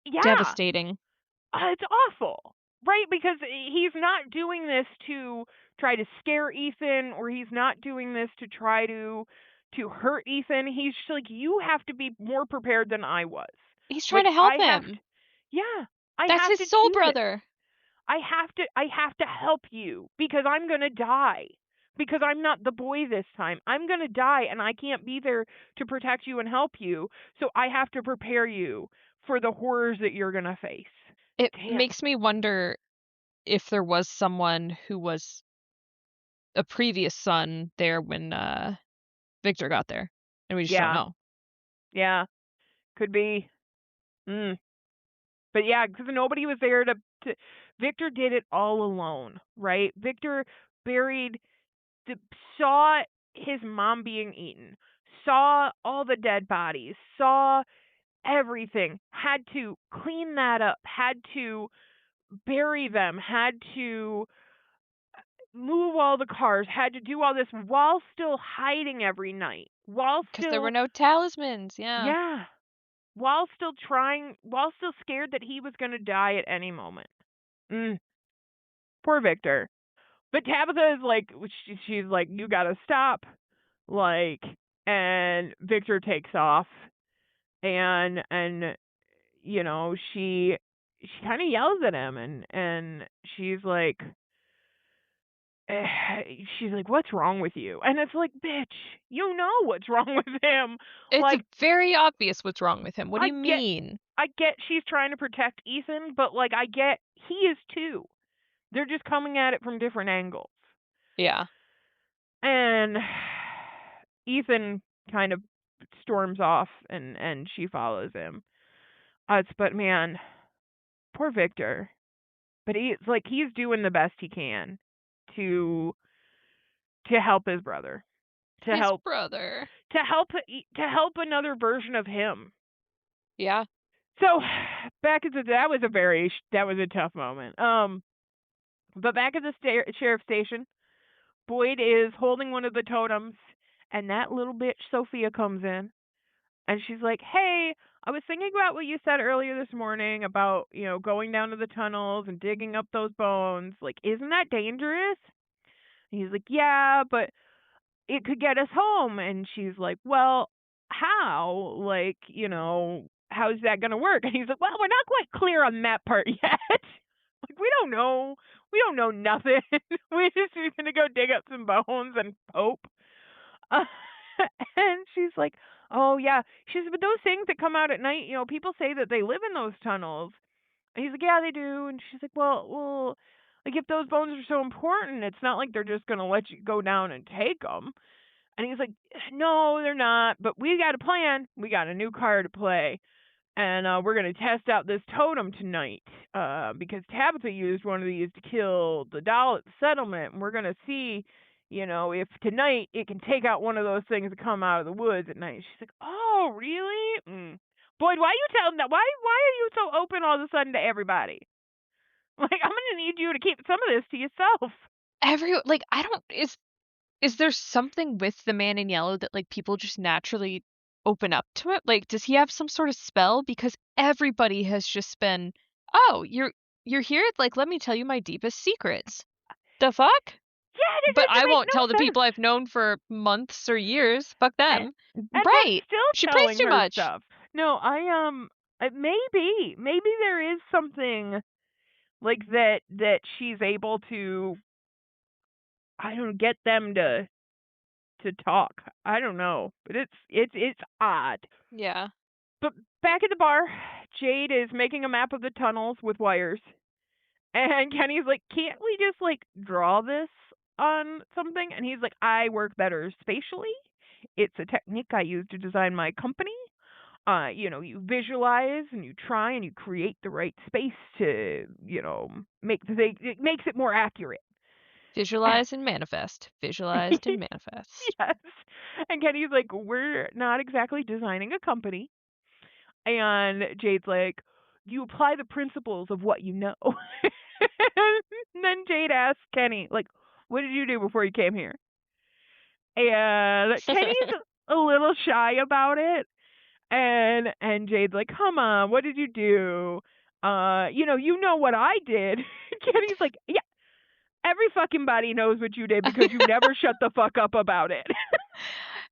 yeah, Devastating. it's awful, right? Because he's not doing this to try to scare Ethan, or he's not doing this to try to hurt Ethan. He's just like, you have to be more prepared than I was. He's trying Like, to help him. yeah, I That's have his to soul do this. brother. I have to help you because I'm gonna die. Because I'm not the boy this time. I'm gonna die, and I can't be there to protect you and help you. So I have to prepare you for the horrors that you're gonna face. It Damn. makes me wonder if there was someone who was a previous son there when, Victor got there, and we just don't Yeah. know. Yeah. Could be. Mm. But yeah, because nobody was there to. Victor did it all alone, right? Victor buried, saw his mom being eaten, saw all the dead bodies, saw everything, had to clean that up, had to bury them, had to move all the cars, had to do all this while still hiding every night, while 'Cause there were still, no talismans, yeah. yeah, while still trying, while still scared that he was going to die at any moment. Mm, poor Victor. But Tabitha is like, she's like, you got to stop. Like, and Victor takes off, and she kind of yells at him, and she's like, she's like, "What's wrong with you?" And it's like, "Bitch, you know what's wrong with him." It's Like, very obvious what's wrong with him. What do I you get mean? I get she's trying to protect Ethan, but like I get he is too. They're just coming at it from different angles. Yeah. And Ethan kind of storms off, and she follows him. But man, poor Victor. But he's doing the best he can to help his brother. To His help brother. another version of him. Yeah. So back at that was a tough moment. But back at the sheriff's station, Boyd is holding one of the totems, and that little bitch Sophia comes in, and she's like, "Hey, I was thinking about what you said earlier this morning about going down to the tunnels and digging up those bones. Like, isn't that dangerous?" And he's like, "Yeah, but it could get us home." And she's like, "Well, how? Like, how's that going to work?" And he's like, "Well, we're not quite clear on that part yet." Like, we don't know. We don't know nothing. We're just going to go dig up some bones and hope. Uh, and she's like, "Oh, yeah." She said, "But those things that come out at night, people say that they live in those tunnels." And he's like, "Yeah, they do." And she's like, well, like, if those bones are so important, it's not like they're just going to let you go down and take them. And he's like, "No, they're not, but we got a plan. We got a new card to play. And we're going to test out this totem tonight because Tabitha used one of these to kill the doll at the settlement. And we're going to see, if tonight it can take out one of those things that come out of the woods at night." She's like, "Oh, really? Mm. Boyd, why are you telling that? Why are you so open all of a sudden to everybody? Like, I'm going to need you to keep some of this to yourself." I don't is there something with the man in yellow that, like, people just naturally open up to it? Like, does he have some sort of spell? Because everybody has just been, "Oh, you're here? Like, let me tell you my deepest secrets." The fuck? Yeah, that But doesn't I make won't no tell the sense. people I've known for months or years. Fuck And, them. they're Right. still She prays telling too her much. stuff. No, maybe there is something like that she's able to, I don't know, get them to talk. I don't know, but it's odd. Yeah. But back at the bar, Jade is making a map of the tunnels with wires, And Kenny's like, can't we just like draw this on something? And he's like, I work better spatially. It's a technique I use to design my company. You visualize and you try and you create the right space to, make the thing, it makes it more accurate. Visualize and manifest. Visualized and manifest. Yes. And Kenny's like, we're not exactly designing a company. And Jade's like, you apply the principles of what you know. And then Jade asks Kenny, like, what did you do before you came here? And Kenny's a little shy about it. And Jade's like, come on, what did you do? You know what I did. Kenny's like, yeah, every fucking body knows what you did because you never shut the fuck up about it.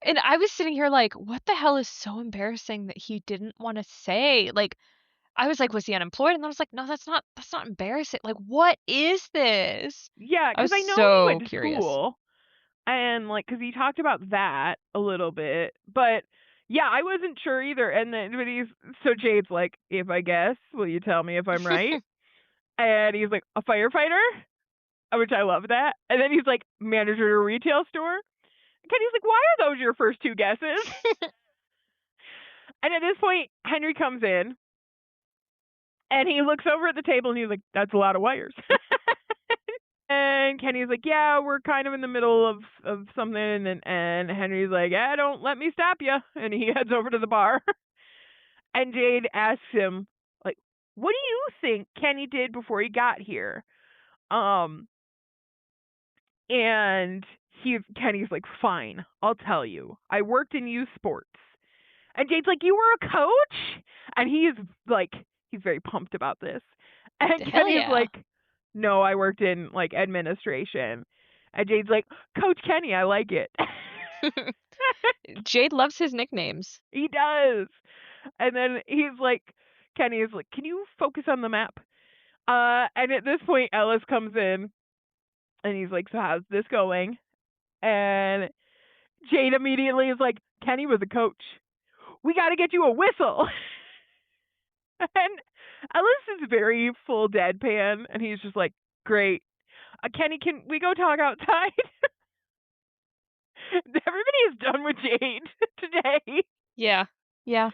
And I was sitting here like, what the hell is so embarrassing that he didn't want to say? Like, I was like, was he unemployed? And I was like, no, that's not embarrassing. Like, what is this? Yeah, I because was I know he so went to curious. school, and like, because he talked about that a little bit, but yeah, I wasn't sure either. And then, so Jade's like, if I guess, will you tell me if I'm right? And he's like, a firefighter, which I love that. And then he's like, manager at a retail store. And Kenny's like, why are those your first two guesses? And at this point, Henry comes in, and he looks over at the table, and he's like, that's a lot of wires. And Kenny's like, yeah, we're kind of in the middle of something. And Henry's like, yeah, don't let me stop you. And he heads over to the bar. And Jade asks him, like, what do you think Kenny did before he got here? And Kenny's like, fine, I'll tell you. I worked in youth sports. And Jade's like, you were a coach? And he's very pumped about this. And Hell Kenny's yeah. like, no, I worked in like administration. And Jade's like, Coach Kenny, I like it. Jade loves his nicknames. He does. And then Kenny is like, can you focus on the map? And at this point, Ellis comes in, and he's like, so how's this going? And Jade immediately is like, Kenny was a coach. We got to get you a whistle. And Ellis is very full deadpan, and he's just like, great. Kenny, can we go talk outside? Everybody is done with Jade today. Yeah. Yeah.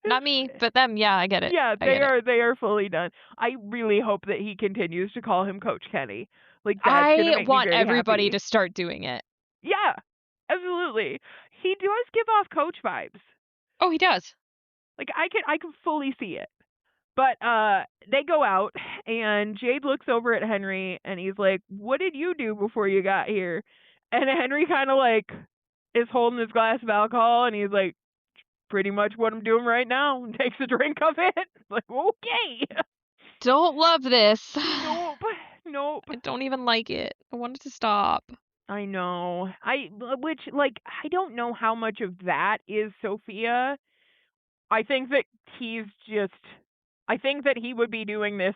Not me, but them. Yeah, I get it. Yeah, I get it. they are fully done. I really hope that he continues to call him Coach Kenny. Like, that's gonna I make me want very everybody happy. to start doing it. Yeah, absolutely. He does give off Coach vibes. Oh, he does. Like, I can fully see it. But they go out, and Jade looks over at Henry, and he's like, what did you do before you got here? And Henry kind of like is holding his glass of alcohol, and he's like, pretty much what I'm doing right now, and takes a drink of it. Like, okay. Don't love this. Nope. I don't even like it. I want it to stop. I know. I don't know how much of that is Sophia. I think that I think that he would be doing this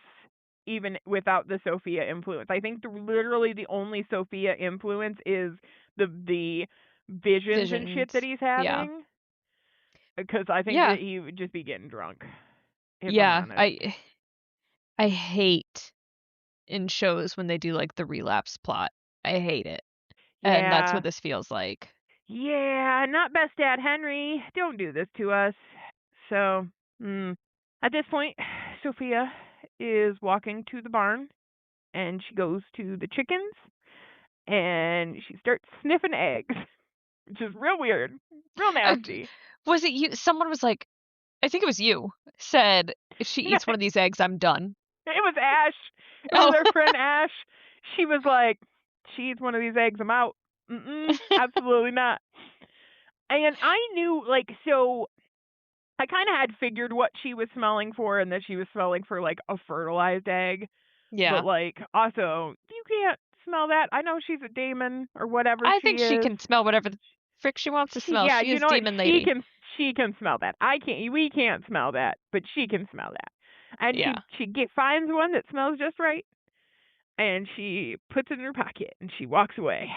even without the Sophia influence. I think literally the only Sophia influence is the visions and shit that he's having. Yeah. Because I think that he would just be getting drunk. Yeah, I hate in shows when they do like the relapse plot. I hate it. Yeah. And that's what this feels like. Yeah, not best Dad Henry. Don't do this to us. So, at this point, Sophia is walking to the barn, and she goes to the chickens, and she starts sniffing eggs, which is real weird, real nasty. Was it you? Someone was like, I think it was you, said, if she eats one of these eggs, I'm done. It was Ash. It was our friend Ash. She was like, she eats one of these eggs, I'm out. Absolutely not. And I knew, so I kind of had figured what she was smelling for, and that she was smelling for, a fertilized egg. Yeah. But, also, you can't smell that. I know she's a demon or whatever I think she can smell whatever the frick she wants to smell. Yeah, she is demon lady. She can smell that. We can't smell that, but she can smell that. And she finds one that smells just right, and she puts it in her pocket, and she walks away.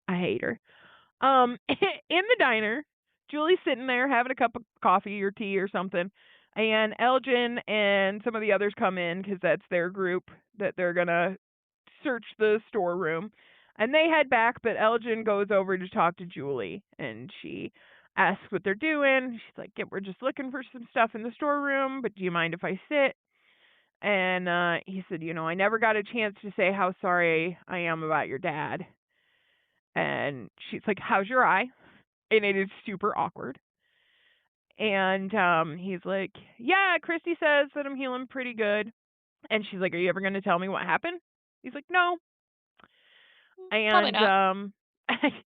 I hate her. In the diner, Julie's sitting there having a cup of coffee or tea or something, And Elgin and some of the others come in because that's their group that they're going to search the storeroom. And they head back, but Elgin goes over to talk to Julie. And she asks what they're doing. She's like, yeah, we're just looking for some stuff in the storeroom, but do you mind if I sit? And he said, I never got a chance to say how sorry I am about your dad. And she's like, how's your eye? And it is super awkward. And he's like, yeah, Christy says that I'm healing pretty good. And she's like, are you ever going to tell me what happened? He's like, no. Probably And not.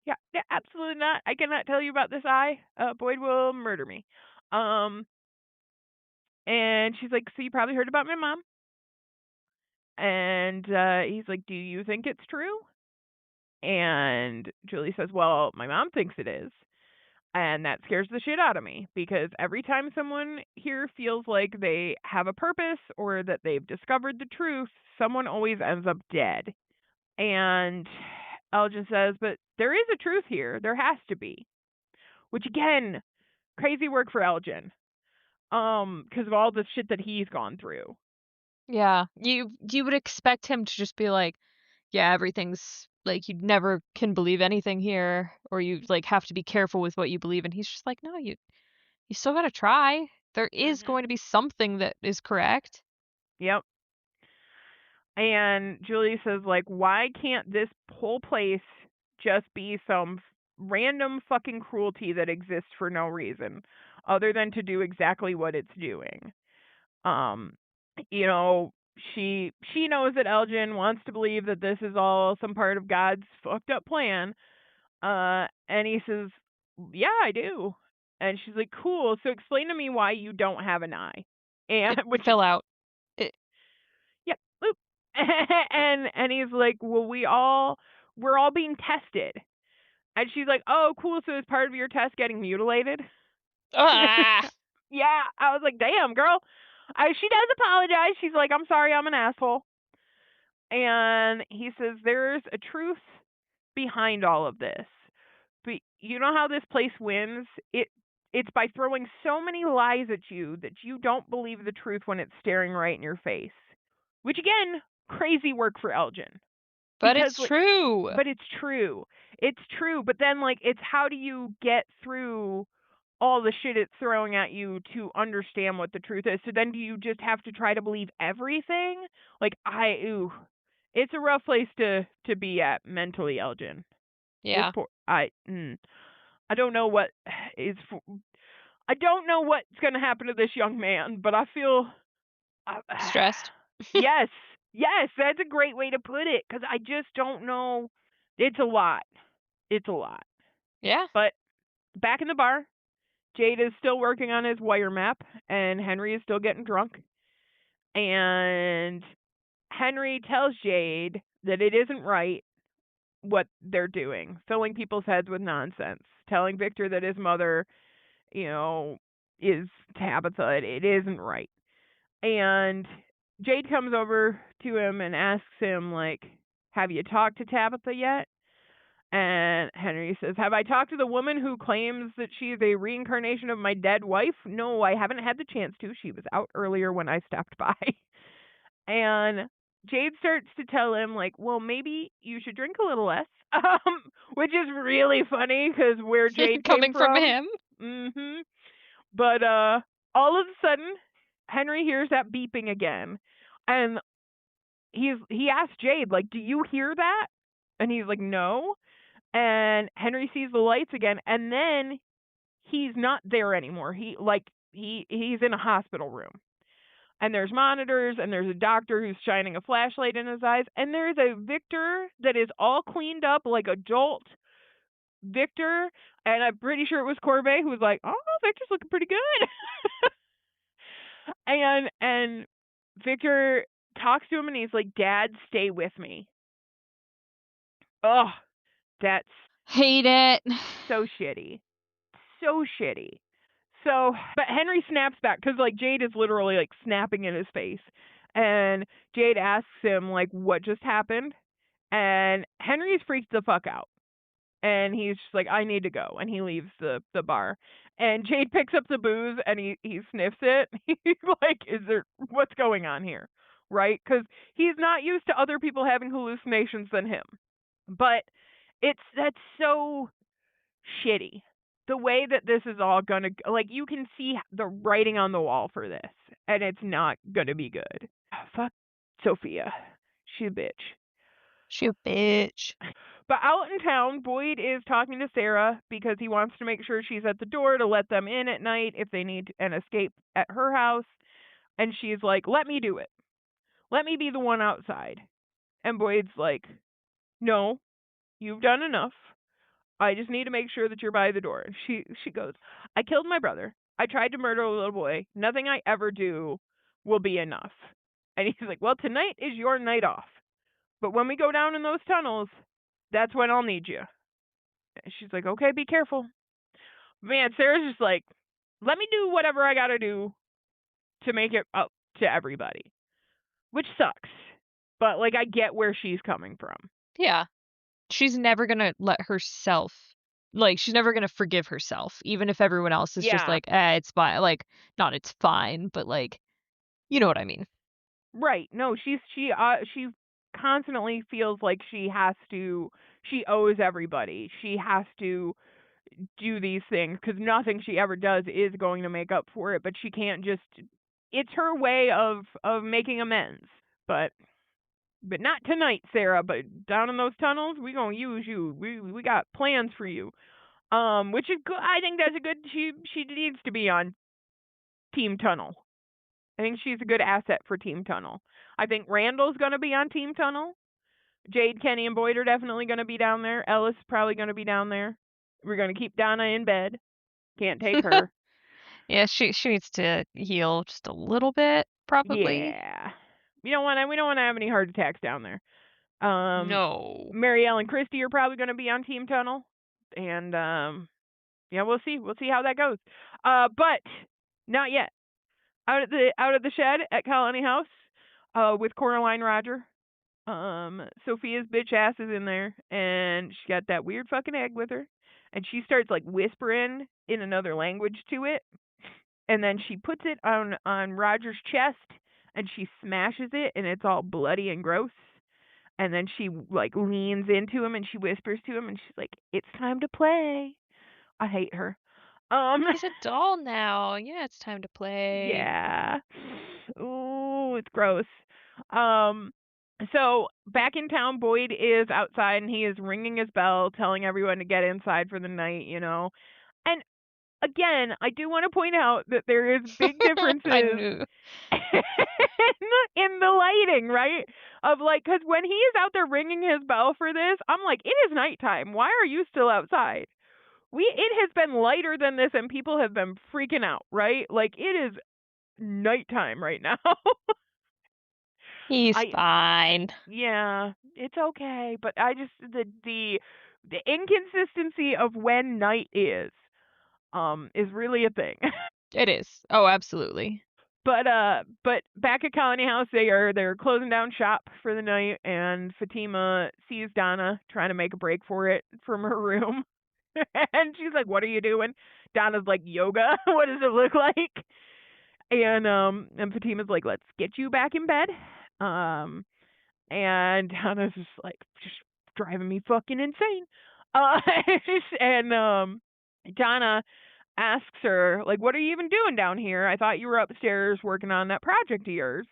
yeah, absolutely not. I cannot tell you about this eye. Boyd will murder me. And she's like, so you probably heard about my mom? And he's like, do you think it's true? And Julie says, well, my mom thinks it is. And that scares the shit out of me because every time someone here feels like they have a purpose or that they've discovered the truth, someone always ends up dead. And Elgin says, but there is a truth here. There has to be. Which again, crazy work for Elgin. Because of all the shit that he's gone through. Yeah. You would expect him to just be like, yeah, everything's like you never can believe anything here, or you like have to be careful with what you believe. And he's just like, no, you still gotta try. There is Mm-hmm. going to be something that is correct. Yep. And Julie says, like, why can't this whole place just be some random fucking cruelty that exists for no reason other than to do exactly what it's doing? Um, you know, she knows that Elgin wants to believe that this is all some part of God's fucked up plan. And he says, yeah, I do. And she's like, cool. So explain to me why you don't have an eye. And It which, fell out. It, yep, yeah, and he's like, well, we're all being tested. And she's like, oh, cool. So is part of your test getting mutilated? ah! Yeah. I was like, damn, girl. She does apologize. She's like, I'm sorry, I'm an asshole. And he says, there's a truth behind all of this. But you know how this place wins? It's by throwing so many lies at you that you don't believe the truth when it's staring right in your face. Which again, crazy work for Elgin. But Because it's like, true. but it's true. It's true. But then like it's how do you get through all the shit it's throwing at you to understand what the truth is? So then do you just have to try to believe everything? Like it's a rough place to be at mentally, Elgin. This Yeah. poor I don't know what is I don't know what's going to happen to this young man, but I feel Stressed. yes. Yes, that's a great way to put it cuz I just don't know. It's a lot. It's a lot. Yeah. But back in the bar, Jade is still working on his wire map and Henry is still getting drunk. And Henry tells Jade that it isn't right what they're doing, filling people's heads with nonsense, telling Victor that his mother, is Tabitha. It isn't right. And Jade comes over to him and asks him, like, have you talked to Tabitha yet? And Henry says, have I talked to the woman who claims that she's a reincarnation of my dead wife? No, I haven't had the chance to. She was out earlier when I stopped by. And Jade starts to tell him, like, well, maybe you should drink a little less, which is really funny because where Jade came Coming from from. him. Mm-hmm. But all of a sudden, Henry hears that beeping again, and he asks Jade, like, do you hear that? And he's like, no. And Henry sees the lights again, and then he's not there anymore. He's in a hospital room. And there's monitors, and there's a doctor who's shining a flashlight in his eyes, and there's a Victor that is all cleaned up like adult Victor, and I'm pretty sure it was Corbet who was like, oh, Victor's looking pretty good. and Victor talks to him, and he's like, Dad, stay with me. Oh, that's Hate it. so shitty. So shitty. So, but Henry snaps back because like Jade is literally like snapping in his face, and Jade asks him like what just happened, and Henry is freaked the fuck out. And he's just like, I need to go, and he leaves the bar. And Jade picks up the booze and he sniffs it. He's like, what's going on here, right? Because he's not used to other people having hallucinations than him. But that's so shitty. The way that this is all gonna, like, you can see the writing on the wall for this, and it's not gonna be good. Fuck Sophia, she's a bitch. She a bitch. But out in town, Boyd is talking to Sarah because he wants to make sure she's at the door to let them in at night if they need an escape at her house. And she's like, let me do it. Let me be the one outside. And Boyd's like, no, you've done enough. I just need to make sure that you're by the door. And she goes, I killed my brother. I tried to murder a little boy. Nothing I ever do will be enough. And he's like, well, tonight is your night off. But when we go down in those tunnels, that's when I'll need you. And she's like, okay, be careful. Man, Sarah's just like, let me do whatever I gotta do to make it up to everybody. Which sucks. But, like, I get where she's coming from. Yeah. She's never gonna let herself, like, she's never gonna forgive herself, even if everyone else is just Yeah. like, it's fine. Like, not it's fine, but, like, you know what I mean. Right. No, she constantly feels like she owes everybody. She has to do these things because nothing she ever does is going to make up for it, but she can't just, it's her way of making amends. But not tonight, Sarah, but down in those tunnels, we going to use you. We got plans for you. Which is good. I think that's a good, she needs to be on Team Tunnel. I think she's a good asset for Team Tunnel. I think Randall's going to be on Team Tunnel. Jade, Kenny, and Boyd are definitely going to be down there. Ellis is probably going to be down there. We're going to keep Donna in bed. Can't take her. Yeah, she needs to heal just a little bit, probably. Yeah. We don't want to have any heart attacks down there. No. Marielle and Christy are probably going to be on Team Tunnel. And yeah, we'll see. We'll see how that goes. But not yet. Out of the shed at Colony House, with Coraline Roger. Sophia's bitch ass is in there, and she got that weird fucking egg with her, and she starts like whispering in another language to it, and then she puts it on Roger's chest, and she smashes it, and it's all bloody and gross. And then she like leans into him and she whispers to him, and she's like, "It's time to play." I hate her. He's a doll now. Yeah, it's time to play. Yeah. Ooh, it's gross. So back in town, Boyd is outside and he is ringing his bell, telling everyone to get inside for the night, you know. And again, I do want to point out that there is big I differences knew. in the lighting, right? Of like, because when he is out there ringing his bell for this, I'm like, it is nighttime. Why are you still outside? It has been lighter than this, and people have been freaking out, right? Like, it is nighttime right now. He's I fine. Yeah, it's okay, but I just the inconsistency of when night is really a thing. It is. Oh, absolutely. But back at Colony House, they're closing down shop for the night, and Fatima sees Donna trying to make a break for it from her room. And she's like, "What are you doing?" Donna's like, "Yoga." What does it look like? And Fatima's like, "Let's get you back in bed." And Donna's just driving me fucking insane. Uh, and Donna asks her, like, "What are you even doing down here? I thought you were upstairs working on that project of yours."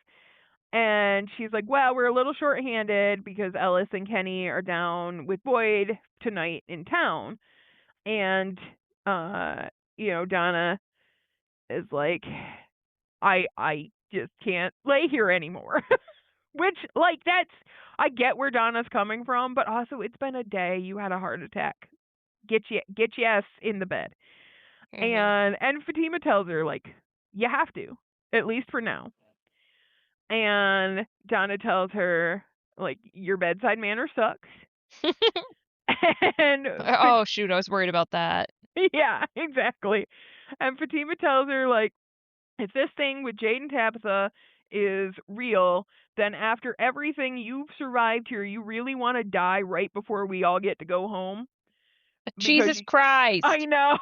And she's like, "Well, we're a little short-handed because Ellis and Kenny are down with Boyd tonight in town." And uh, Donna is like, I just can't lay here anymore. Which, like, I get where Donna's coming from, but also it's been a day. You had a heart attack. Get your ass in the bed. Mhm. And Fatima tells her, like, you have to, at least for now. And Donna tells her, like, your bedside manner sucks. And Oh, shoot, I was worried about that. yeah, exactly. And Fatima tells her, like, if this thing with Jade and Tabitha is real, then after everything you've survived here, you really want to die right before we all get to go home? because Jesus Christ. I know.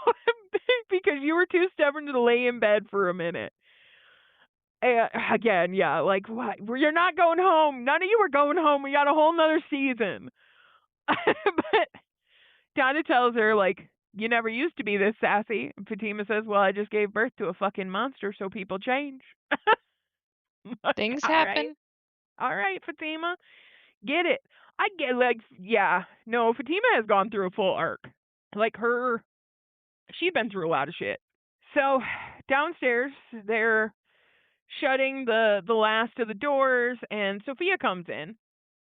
Because you were too stubborn to lay in bed for a minute. And again, yeah, like what? You're not going home. None of you are going home. We got a whole nother season. But Donna tells her, like, you never used to be this sassy. And Fatima says, well, I just gave birth to a fucking monster, so people change. Like, Things all right. happen. All right, Fatima. Get it. I get, like, yeah. No, Fatima has gone through a full arc. Like, she's been through a lot of shit. So, downstairs, they're shutting the last of the doors, and Sophia comes in.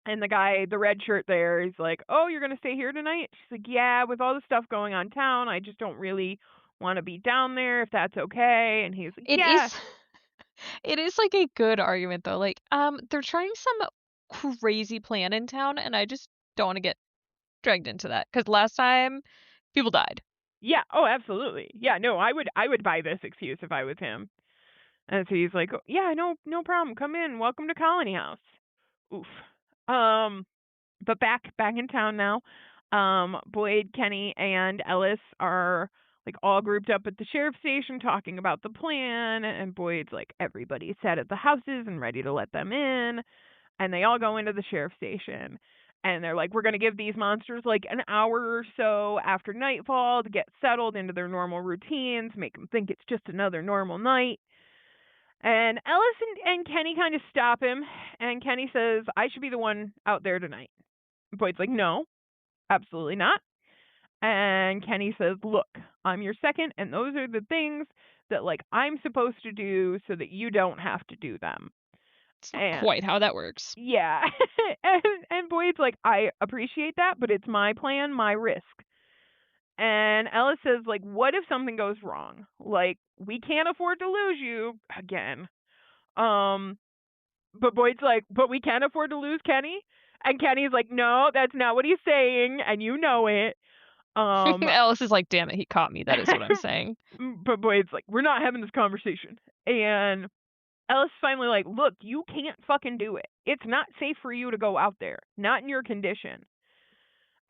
And the guy, the red shirt there, he's like, oh, you're going to stay here tonight? She's like, yeah, with all the stuff going on town, I just don't really want to be down there if that's okay. And he's like, It yeah. is it is like a good argument though. Like, they're trying some crazy plan in town, and I just don't want to get dragged into that. Because last time people died. Yeah, oh, absolutely. Yeah, no, I would buy this excuse if I was him. And so he's like, oh, yeah, no problem. Come in. Welcome to Colony House. Oof. But back in town now. Boyd, Kenny, and Ellis are like all grouped up at the sheriff's station talking about the plan, and Boyd's like, everybody's set at the houses and ready to let them in. And they all go into the sheriff's station. And they're like, we're going to give these monsters like an hour or so after nightfall to get settled into their normal routines, make them think it's just another normal night. And Ellis and Kenny kind of stop him, and Kenny says, I should be the one out there tonight. Boyd's like, no, absolutely not. And Kenny says, look, I'm your second, and those are the things that, like, I'm supposed to do so that you don't have to do them. It's not quite how that works. Yeah. and Boyd's like, I appreciate that, but it's my plan, my risk. And Ellis says, like, what if something goes wrong? Like, we can't afford to lose you again. But Boyd's like, but we can't afford to lose Kenny? And Kenny's like, no, that's not what he's saying, and you know it. Alice is like, damn it, he caught me. That is what I'm saying. But Boyd's like, we're not having this conversation. And Ellis finally like, look, you can't fucking do it. It's not safe for you to go out there. Not in your condition.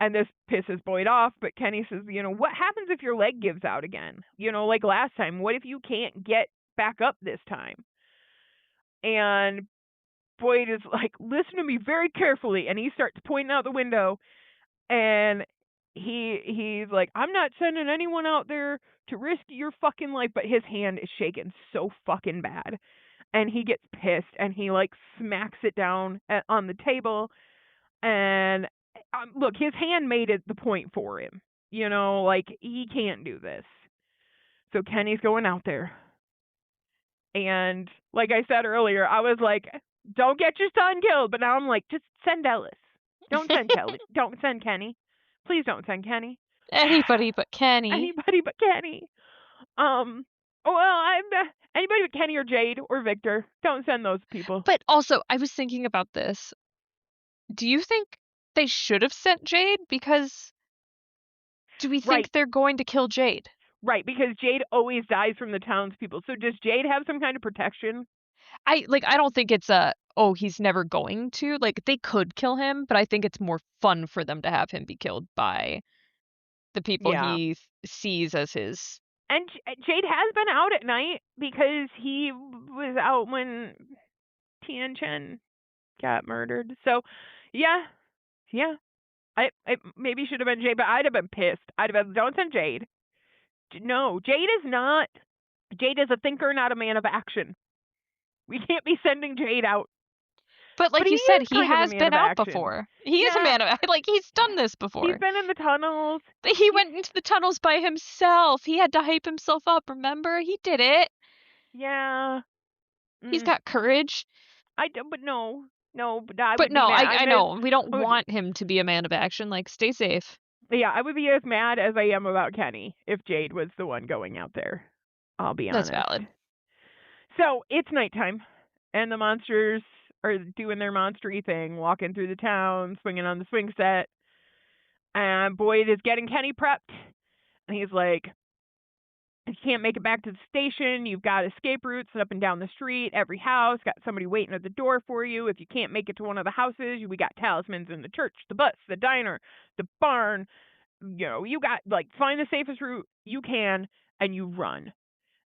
And this pisses Boyd off, but Kenny says, you know, what happens if your leg gives out again? You know, like last time, what if you can't get back up this time? And Boyd is like, listen to me very carefully. And he starts pointing out the window, and he's like, I'm not sending anyone out there to risk your fucking life, but his hand is shaking so fucking bad. And he gets pissed, and he like smacks it down on the table. And look, his hand made it the point for him. You know, like, he can't do this. So Kenny's going out there. And like I said earlier, I was like, don't get your son killed. But now I'm like, just send Ellis. Don't send Kelly. Don't send Kenny. Please don't send Kenny. Anybody but Kenny. Anybody but Kenny. Anybody but Kenny or Jade or Victor. Don't send those people. But also, I was thinking about this. Do you think they should have sent Jade? Because do we think they're going to kill Jade? Right, because Jade always dies from the townspeople. So does Jade have some kind of protection? I don't think it's he's never going to. Like, they could kill him, but I think it's more fun for them to have him be killed by the people he sees as his. And Jade has been out at night because he was out when Tian Chen got murdered. So, yeah. I maybe should have been Jade, but I'd have been pissed. I'd have been, don't send Jade. No, Jade is a thinker, not a man of action. We can't be sending Jade out. But like you said, he has been out before. He is a man of like, he's done this before. He's been in the tunnels. He went into the tunnels by himself. He had to hype himself up, remember? He did it. Yeah. He's got courage. I know. I know. We don't want him to be a man of action. Like, stay safe. Yeah, I would be as mad as I am about Kenny if Jade was the one going out there. I'll be honest. That's valid. So, it's nighttime, and the monsters are doing their monstery thing, walking through the town, swinging on the swing set. And Boyd is getting Kenny prepped. And he's like, if you can't make it back to the station, you've got escape routes up and down the street. Every house got somebody waiting at the door for you. If you can't make it to one of the houses, we got talismans in the church, the bus, the diner, the barn. you got, like, find the safest route you can and you run.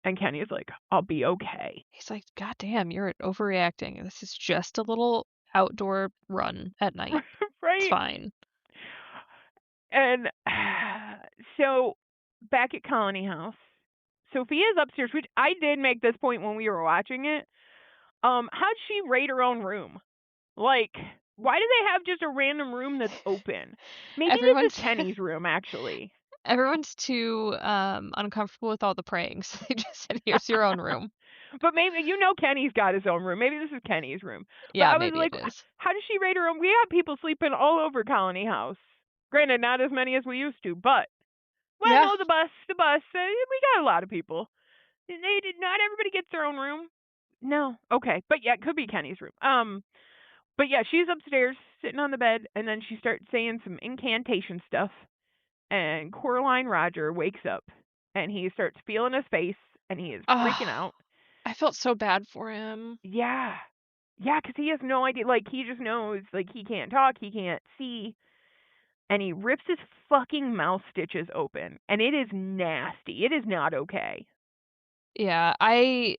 And Kenny is like, I'll be okay. He's like, "God damn, you're overreacting. This is just a little outdoor run at night. It's Right? fine." And so back at Colony House, Sophia's upstairs, which I did make this point when we were watching it. How'd she rate her own room? Like, why do they have just a random room that's open? Maybe this Everyone's is Kenny's room, actually. everyone's too uncomfortable with all the praying, so they just said, "Here's your own room." But maybe Kenny's got his own room. Maybe this is Kenny's room. But Yeah, I was maybe like, it is. how does she rate her own? We had people sleeping all over Colony House. Granted, not as many as we used to, but well, Yeah. no, the bus. We got a lot of people. They did not everybody gets their own room. No, okay, but yeah, it could be Kenny's room. But yeah, she's upstairs sitting on the bed, and then she starts saying some incantation stuff. And Coraline Roger wakes up, and he starts feeling his face, and he is freaking Ah, out. I felt so bad for him. Yeah, yeah, because he has no idea. Like he just knows, like he can't talk, he can't see, and he rips his fucking mouth stitches open, and it is nasty. It is not okay. Yeah, I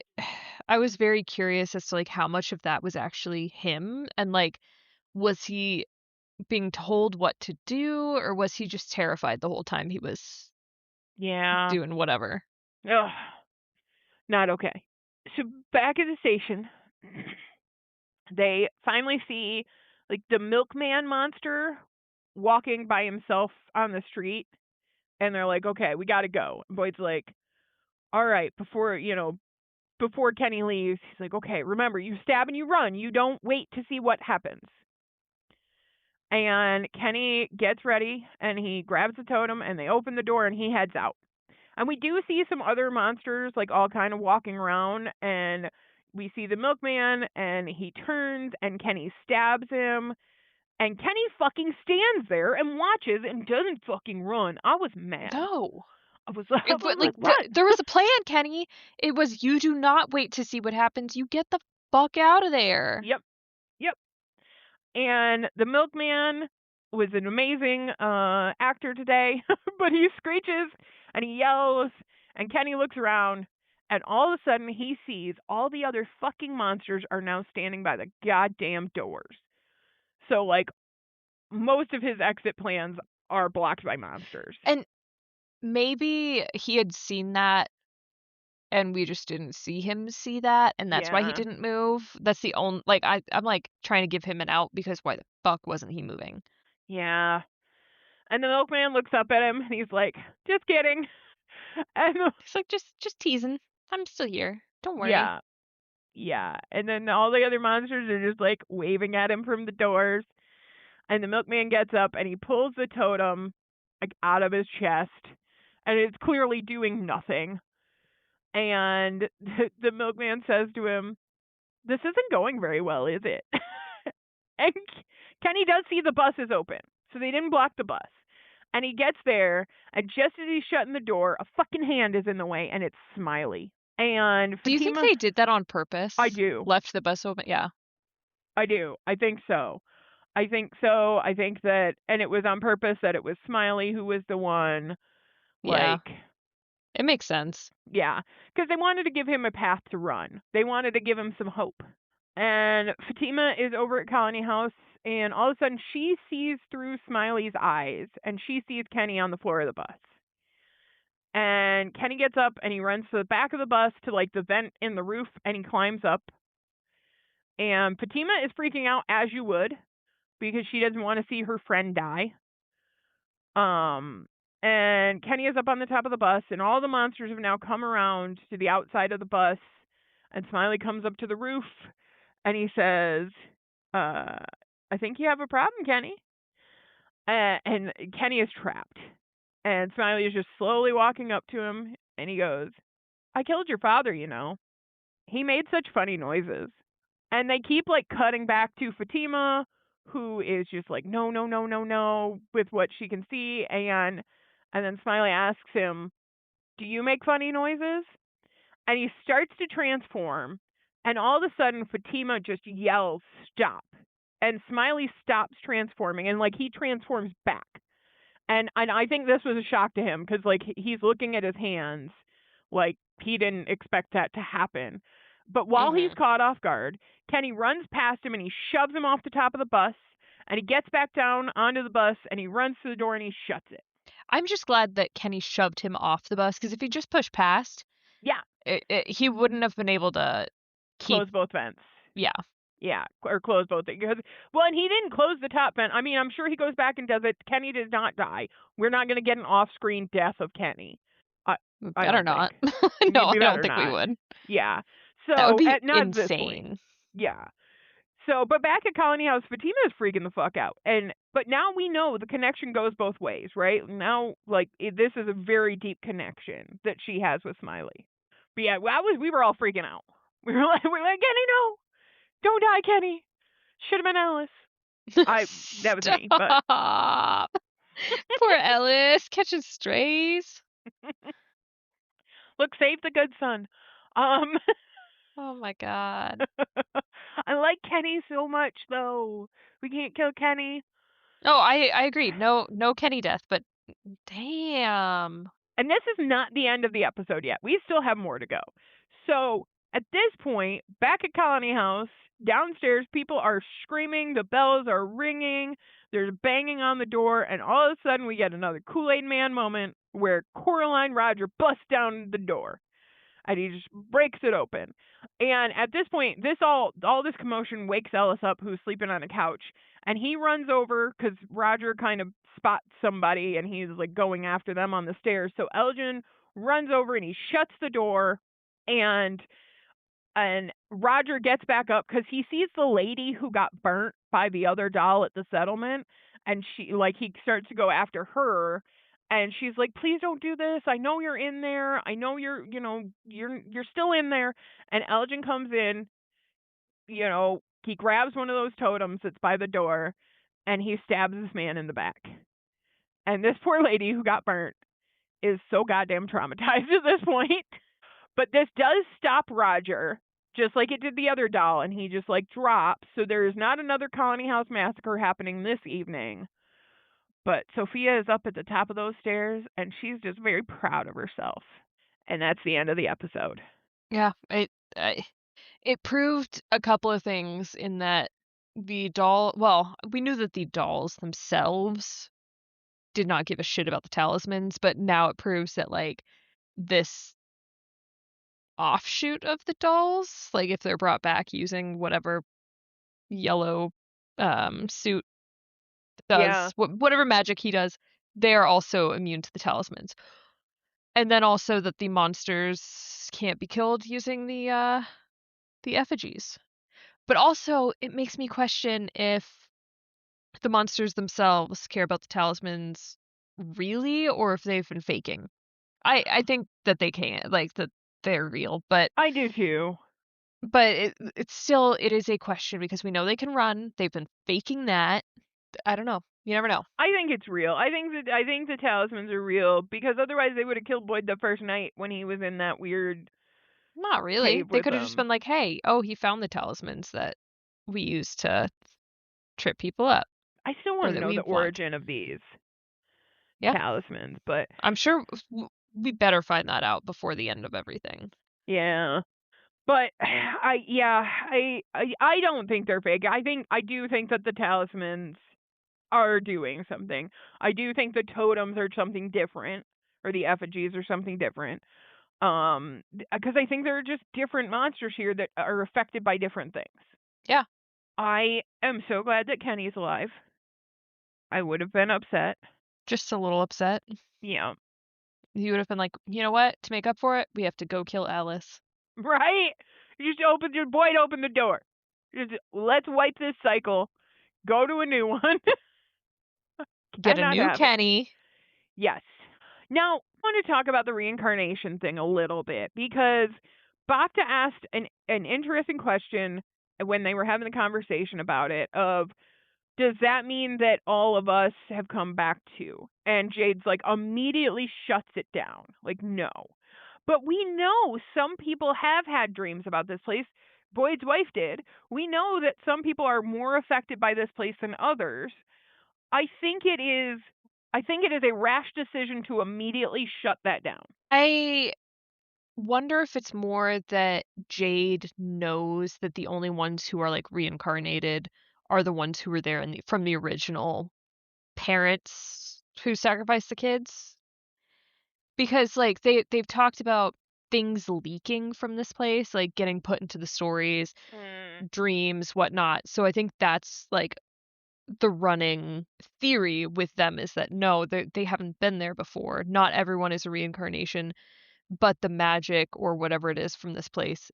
was very curious as to, like, how much of that was actually him, and, like, was he being told what to do, or was he just terrified the whole time he was Yeah. doing whatever? Ugh. Not okay. So back at the station, they finally see like the milkman monster walking by himself on the street, and they're like, "Okay, we got to go." And Boyd's like, "All right, before Kenny leaves, he's like, "Okay, remember, you stab and you run. You don't wait to see what happens." And Kenny gets ready and he grabs the totem and they open the door and he heads out. And we do see some other monsters like all kind of walking around, and we see the milkman and he turns and Kenny stabs him, and Kenny fucking stands there and watches and doesn't fucking run. I was mad. No. I It was but, like, like, "Run." there was a plan, Kenny. It was, "You do not wait to see what happens, you get the fuck out of there." Yep. Yep. And the milkman was an amazing actor today, but he screeches and he yells, and Kenny looks around, and all of a sudden he sees all the other fucking monsters are now standing by the goddamn doors. So, like, most of his exit plans are blocked by monsters. And maybe he had seen that, and we just didn't see him see that, and that's why he Yeah. didn't move. That's the only like, I'm, like, trying to give him an out because why the fuck wasn't he moving? Yeah. And the milkman looks up at him and he's like, "Just kidding." And He's like, "Just teasing. I'm still here. Don't worry." yeah. Yeah. And then all the other monsters are just like waving at him from the doors. And the milkman gets up and he pulls the totem like out of his chest, and it's clearly doing nothing. And the milkman says to him, "This isn't going very well, is it?" And Kenny does see the bus is open, so they didn't block the bus. And he gets there, and just as he's shutting the door, a fucking hand is in the way, and it's Smiley. And Do you think Fatima, they did that on I purpose? do. Left the bus open? Yeah. I do. I think so. I think so. I think that, and it was on purpose that it was Smiley who was the one, Yeah. like, It makes sense. yeah, because they wanted to give him a path to run. They wanted to give him some hope. And Fatima is over at Colony House, and all of a sudden she sees through Smiley's eyes, and she sees Kenny on the floor of the bus. And Kenny gets up and he runs to the back of the bus to like the vent in the roof, and he climbs up. And Fatima is freaking out as you would, because she doesn't want to see her friend die. Um, and Kenny is up on the top of the bus, and all the monsters have now come around to the outside of the bus. And Smiley comes up to the roof, and he says, "I think you have a problem, Kenny." And Kenny is trapped, and Smiley is just slowly walking up to him, and he goes, "I killed your father, you know. He made such funny noises." And they keep like cutting back to Fatima, who is just like, "No, no, no, no, no," with what she can see. And then Smiley asks him, "Do you make funny noises?" And he starts to transform, and all of a sudden Fatima just yells, "Stop." And Smiley stops transforming, and like he transforms back. And I think this was a shock to him because, like, he's looking at his hands like he didn't expect that to happen. But while he's caught off guard, Kenny runs past him and he shoves him off the top of the bus. And he gets back down onto the bus and he runs to the door and he shuts it. I'm just glad that Kenny shoved him off the bus, because if he just pushed past, Yeah, he wouldn't have been able to keep. close both vents. Yeah. Yeah, or close both things. Well, and he didn't close the top vent. I mean, I'm sure he goes back and does it. Kenny did not die. We're not going to get an off-screen death of Kenny. I Better don't not. think. No, We I don't better think we not. would. Yeah. That would So, be not at this point. insane. Yeah. So, but back at Colony House, Fatima is freaking the fuck out. But now we know the connection goes both ways, right? Now, like, this is a very deep connection that she has with Smiley. But yeah, we were all freaking out. We were like, Kenny, no, don't die, Kenny. Should have been Alice. That was me. But Stop. Poor Ellis catching strays. look, save the good son. Oh my god. I like Kenny so much, though. We can't kill Kenny. Oh, I agree. No Kenny death, but damn. And this is not the end of the episode yet. We still have more to go. So at this point, back at Colony House, downstairs, people are screaming, the bells are ringing, there's banging on the door, and all of a sudden we get another Kool-Aid Man moment where Coraline Roger busts down the door. And he just breaks it open. And at this point, all this commotion wakes Ellis up, who's sleeping on a couch. And he runs over because Roger kind of spots somebody and he's like going after them on the stairs. So Elgin runs over and he shuts the door, and Roger gets back up because he sees the lady who got burnt by the other doll at the settlement, and he starts to go after her. And she's like, please don't do this. I know you're in there. I know you're still in there. And Elgin comes in, he grabs one of those totems that's by the door, and he stabs this man in the back. And this poor lady who got burnt is so goddamn traumatized at this point. But this does stop Roger, just like it did the other doll, and he just like drops. So there is not another Colony House massacre happening this evening. But Sophia is up at the top of those stairs, and she's just very proud of herself. And that's the end of the episode. Yeah, it proved a couple of things in that we knew that the dolls themselves did not give a shit about the talismans, but now it proves that, like, this offshoot of the dolls, like, if they're brought back using whatever yellow suit does, whatever magic he does, they are also immune to the talismans. And then also that the monsters can't be killed using the effigies. But also, it makes me question if the monsters themselves care about the talismans really, or if they've been faking. I think that they can't, like, that they're real, but I do too. But it is a question because we know they can run. They've been faking that. I don't know. You never know. I think it's real. I think the talismans are real because otherwise they would have killed Boyd the first night when he was in that weird. Not really. Cave They with could have just them. been like, "Hey, oh, he found the talismans that we use to trip people up." I still want to know the origin of these talismans, but I'm sure we better find that out before the end of everything. Yeah. But I don't think they're fake. I do think that the talismans are doing something. I do think the totems are something different, or the effigies are something different. Because I think there are just different monsters here that are affected by different things. Yeah. I am so glad that Kenny's alive. I would have been upset. Just a little upset. Yeah. You would have been like, you know what? To make up for it, we have to go kill Alice. Right? You just open the door. Just let's wipe this cycle. Go to a new one. Get a new Kenny. Yes. Now, I want to talk about the reincarnation thing a little bit because Bacta asked an interesting question when they were having the conversation about it of, does that mean that all of us have come back too? And Jade's like immediately shuts it down. Like, no. But we know some people have had dreams about this place. Boyd's wife did. We know that some people are more affected by this place than others. I think it is I think it is a rash decision to immediately shut that down. I wonder if it's more that Jade knows that the only ones who are, like, reincarnated are the ones who were there from the original parents who sacrificed the kids. Because, like, they've talked about things leaking from this place, like, getting put into the stories, Mm. dreams, whatnot, so I think that's, like, the running theory with them is that, no, they haven't been there before, not everyone is a reincarnation, but the magic or whatever it is from this place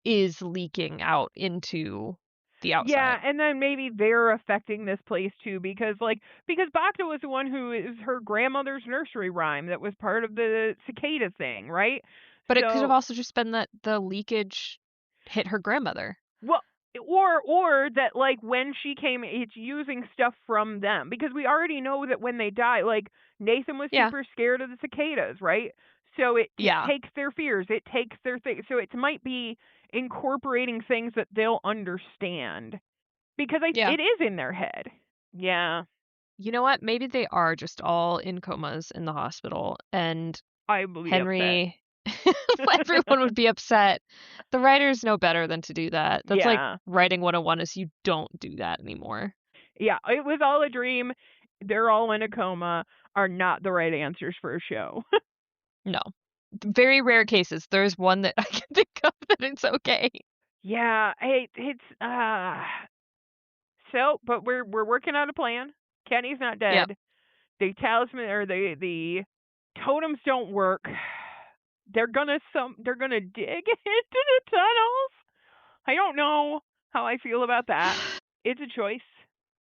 is leaking out into the Yeah, outside. and then maybe they're affecting this place too because Bacta was the one who is her grandmother's nursery rhyme that was part of the cicada thing, right? But it could have So, also just been that the leakage hit her grandmother. well, or that like when she came, it's using stuff from them because we already know that when they die, like Nathan was Yeah. super scared of the cicadas, right? So it Yeah. takes their fears, it takes their thing. So it might be incorporating things that they'll understand because Yeah. it is in their head. Yeah, You know what? Maybe they are just all in comas in the hospital, and I will be upset. Henry everyone would be upset. The writers know better than to do that. That's like Yeah, writing 101 is you don't do that anymore. yeah, it was all a dream. They're all in a coma are not the right answers for a show. No. Very rare cases. There's one that I can think of that it's okay. Yeah, it's so, but we're working on a plan. Kenny's not Yep. dead. The talisman or the totems don't work. They're gonna dig into the tunnels. I don't know how I feel about that. It's a choice.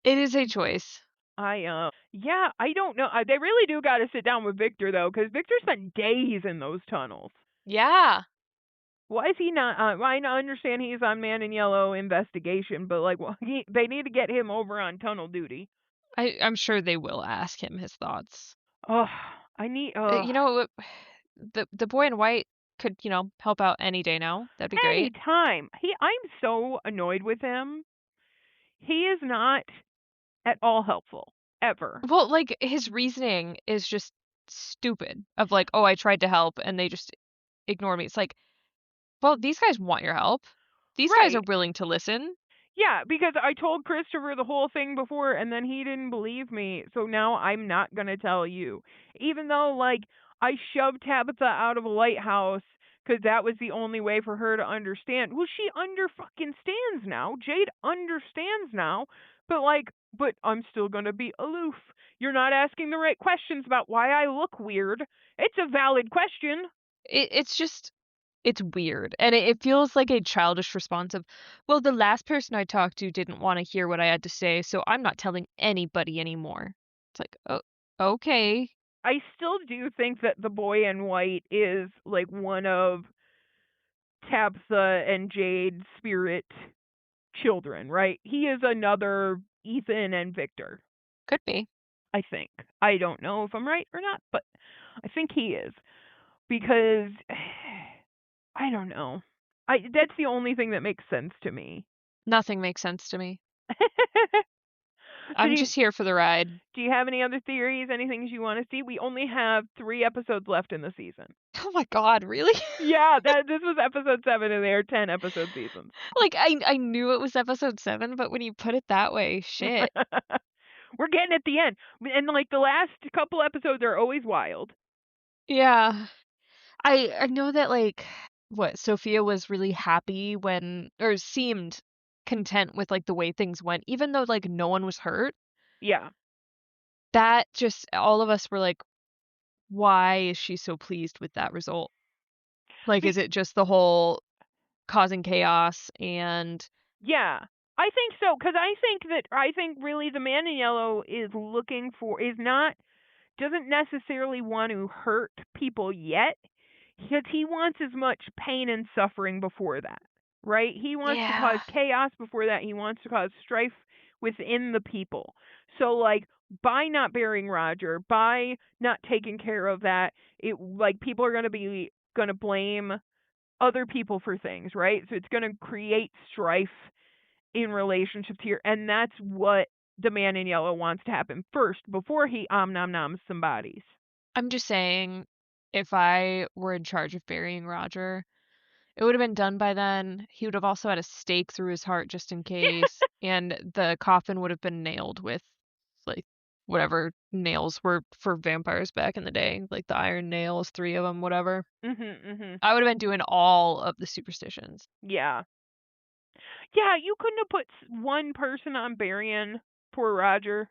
It is a choice. Yeah, I don't know. They really do got to sit down with Victor though, because Victor spent days in those tunnels. Yeah. Why is he not? I understand he's on Man in Yellow investigation, but like, well, they need to get him over on tunnel duty. I'm sure they will ask him his thoughts. Oh, I need. Oh, You know, the boy in white could, help out any day now. That'd be great. anytime. I'm so annoyed with him. He is not at all helpful ever. Well, like his reasoning is just stupid of like, "Oh, I tried to help and they just ignore me." It's like, "Well, these guys want your help. These guys are Right. willing to listen." Yeah, because I told Christopher the whole thing before and then he didn't believe me. So now I'm not going to tell you. Even though like I shoved Tabitha out of a lighthouse cuz that was the only way for her to understand. Well, she under fucking stands now. Jade understands now. But I'm still going to be aloof. You're not asking the right questions about why I look weird. It's a valid question. It's just it's weird, and it feels like a childish response of, "Well, the last person I talked to didn't wanna hear what I had to say, so I'm not telling anybody anymore." It's like, "Oh, okay." I still do think that the boy in white is like one of Tabitha and Jade's spirit children, right? He is another Ethan and Victor, Could be. I think. I don't know if I'm right or not, but I think he is because I don't know. I That's the only thing that makes sense to me. Nothing makes sense to me. So I'm just here for the ride. do you have any other theories, any things you want to see? We only have 3 episodes left in the season. Oh my god, really? Yeah, that this was episode 7 and they are 10 episode seasons. Like, I knew it was episode 7, but when you put it that way, shit. We're getting at the end. And like the last couple episodes are always wild. Yeah. I know that, like, what, Sophia was really happy when or seemed content with, like, the way things went, even though, like, no one was hurt. Yeah. That just all of us were like, "Why is she so pleased with that result?" Like, is Be- it just the whole causing chaos and yeah. I think so cuz I think really the man in yellow is looking for is not doesn't necessarily want to hurt people yet because he wants as much pain and suffering before that, right? He wants to cause Yeah. chaos before that. He wants to cause strife within the people. So, like, by not burying Roger, by not taking care of that, it like people are going to blame other people for things, right? So it's going to create strife in relationships here, and that's what the man in yellow wants to happen first before he nom noms some bodies. I'm just saying, if I were in charge of burying Roger, it would have been done by then. He would have also had a stake through his heart just in case, and the coffin would have been nailed with, like, whatever nails were for vampires back in the day, like the iron nails, 3 of them, whatever. Mhm. I would have been doing all of the superstitions. Yeah. Yeah, you couldn't have put one person on burying poor Roger.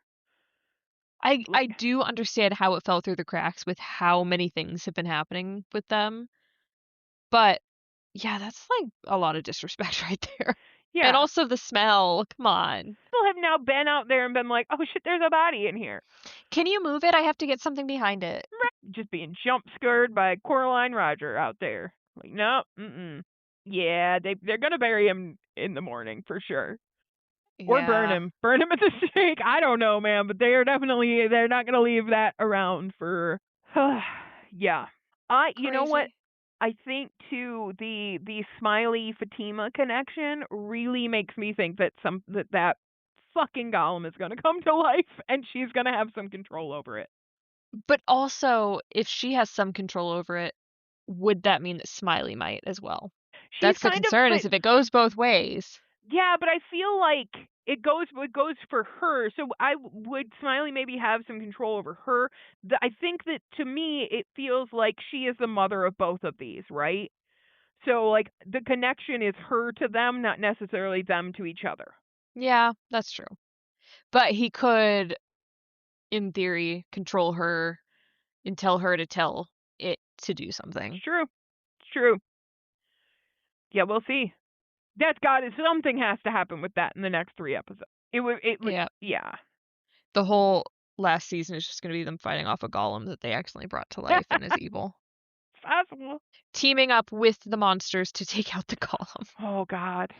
I Like, do understand how it fell through the cracks with how many things have been happening with them, but yeah, that's, like, a lot of disrespect right there. And yeah. also the smell, come on. People have now been out there and been like, "Oh shit, there's a body in here." Can you move it? I have to get something behind it. Right. Just being jump scared by Coraline Roger out there. Like, no, yeah, they're gonna bury him in the morning for sure. Or Yeah, burn him at the stake. I don't know, man, but they're not gonna leave that around for. Yeah, you know what? crazy. I think too the Smiley Fatima connection really makes me think that that fucking Gollum is gonna come to life and she's gonna have some control over it. But also, if she has some control over it, would that mean that Smiley might as well? She's That's the kind of, concern but is if it goes both ways. yeah, but I feel like it goes for her. So I would Smiley maybe have some control over her. I think that to me it feels like she is the mother of both of these, right? So like the connection is her to them, not necessarily them to each other. Yeah, that's true. But he could, in theory, control her and tell her to tell it to do It's something. true. It's true. Yeah, we'll see. That's got it. Something has to happen with that in the next 3 episodes. It would Yeah. yeah. The whole last season is just gonna be them fighting off a golem that they accidentally brought to life and is evil. It's possible. Teaming up with the monsters to take out the golem. Oh God.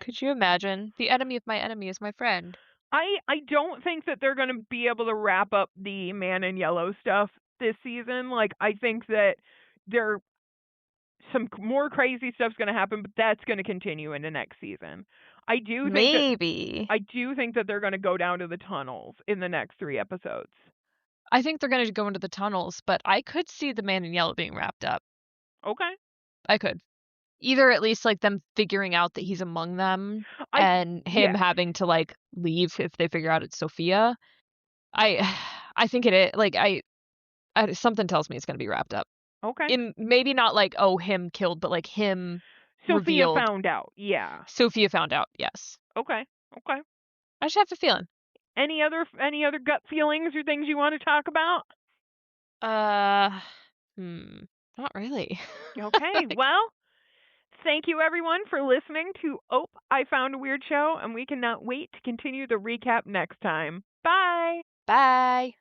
Could you imagine? The enemy of my enemy is my friend. I don't think that they're going to be able to wrap up the Man in Yellow stuff this season. Like I think that there some more crazy stuff's going to happen, but that's going to continue into next season. I do think that Maybe. they're going to go down to the tunnels in the next 3 episodes. I think they're gonna go into the tunnels, but I could see the man in yellow being wrapped up. Okay. I could. Either at least, like, them figuring out that he's among them I and him yes. having to, like, leave if they figure out it's Sophia. I I think like, I something tells me it's gonna be wrapped up. Okay. In maybe not like, oh, him killed, but, like, him Sophia revealed. found out. Yeah. Sophia found out, yes. Okay. Okay. I just have a feeling. Any other gut feelings or things you want to talk about? Uh, hmm, not really. Okay. Well, thank you, everyone, for listening to I Found a Weird Show, and we cannot wait to continue the recap next time. Bye! Bye.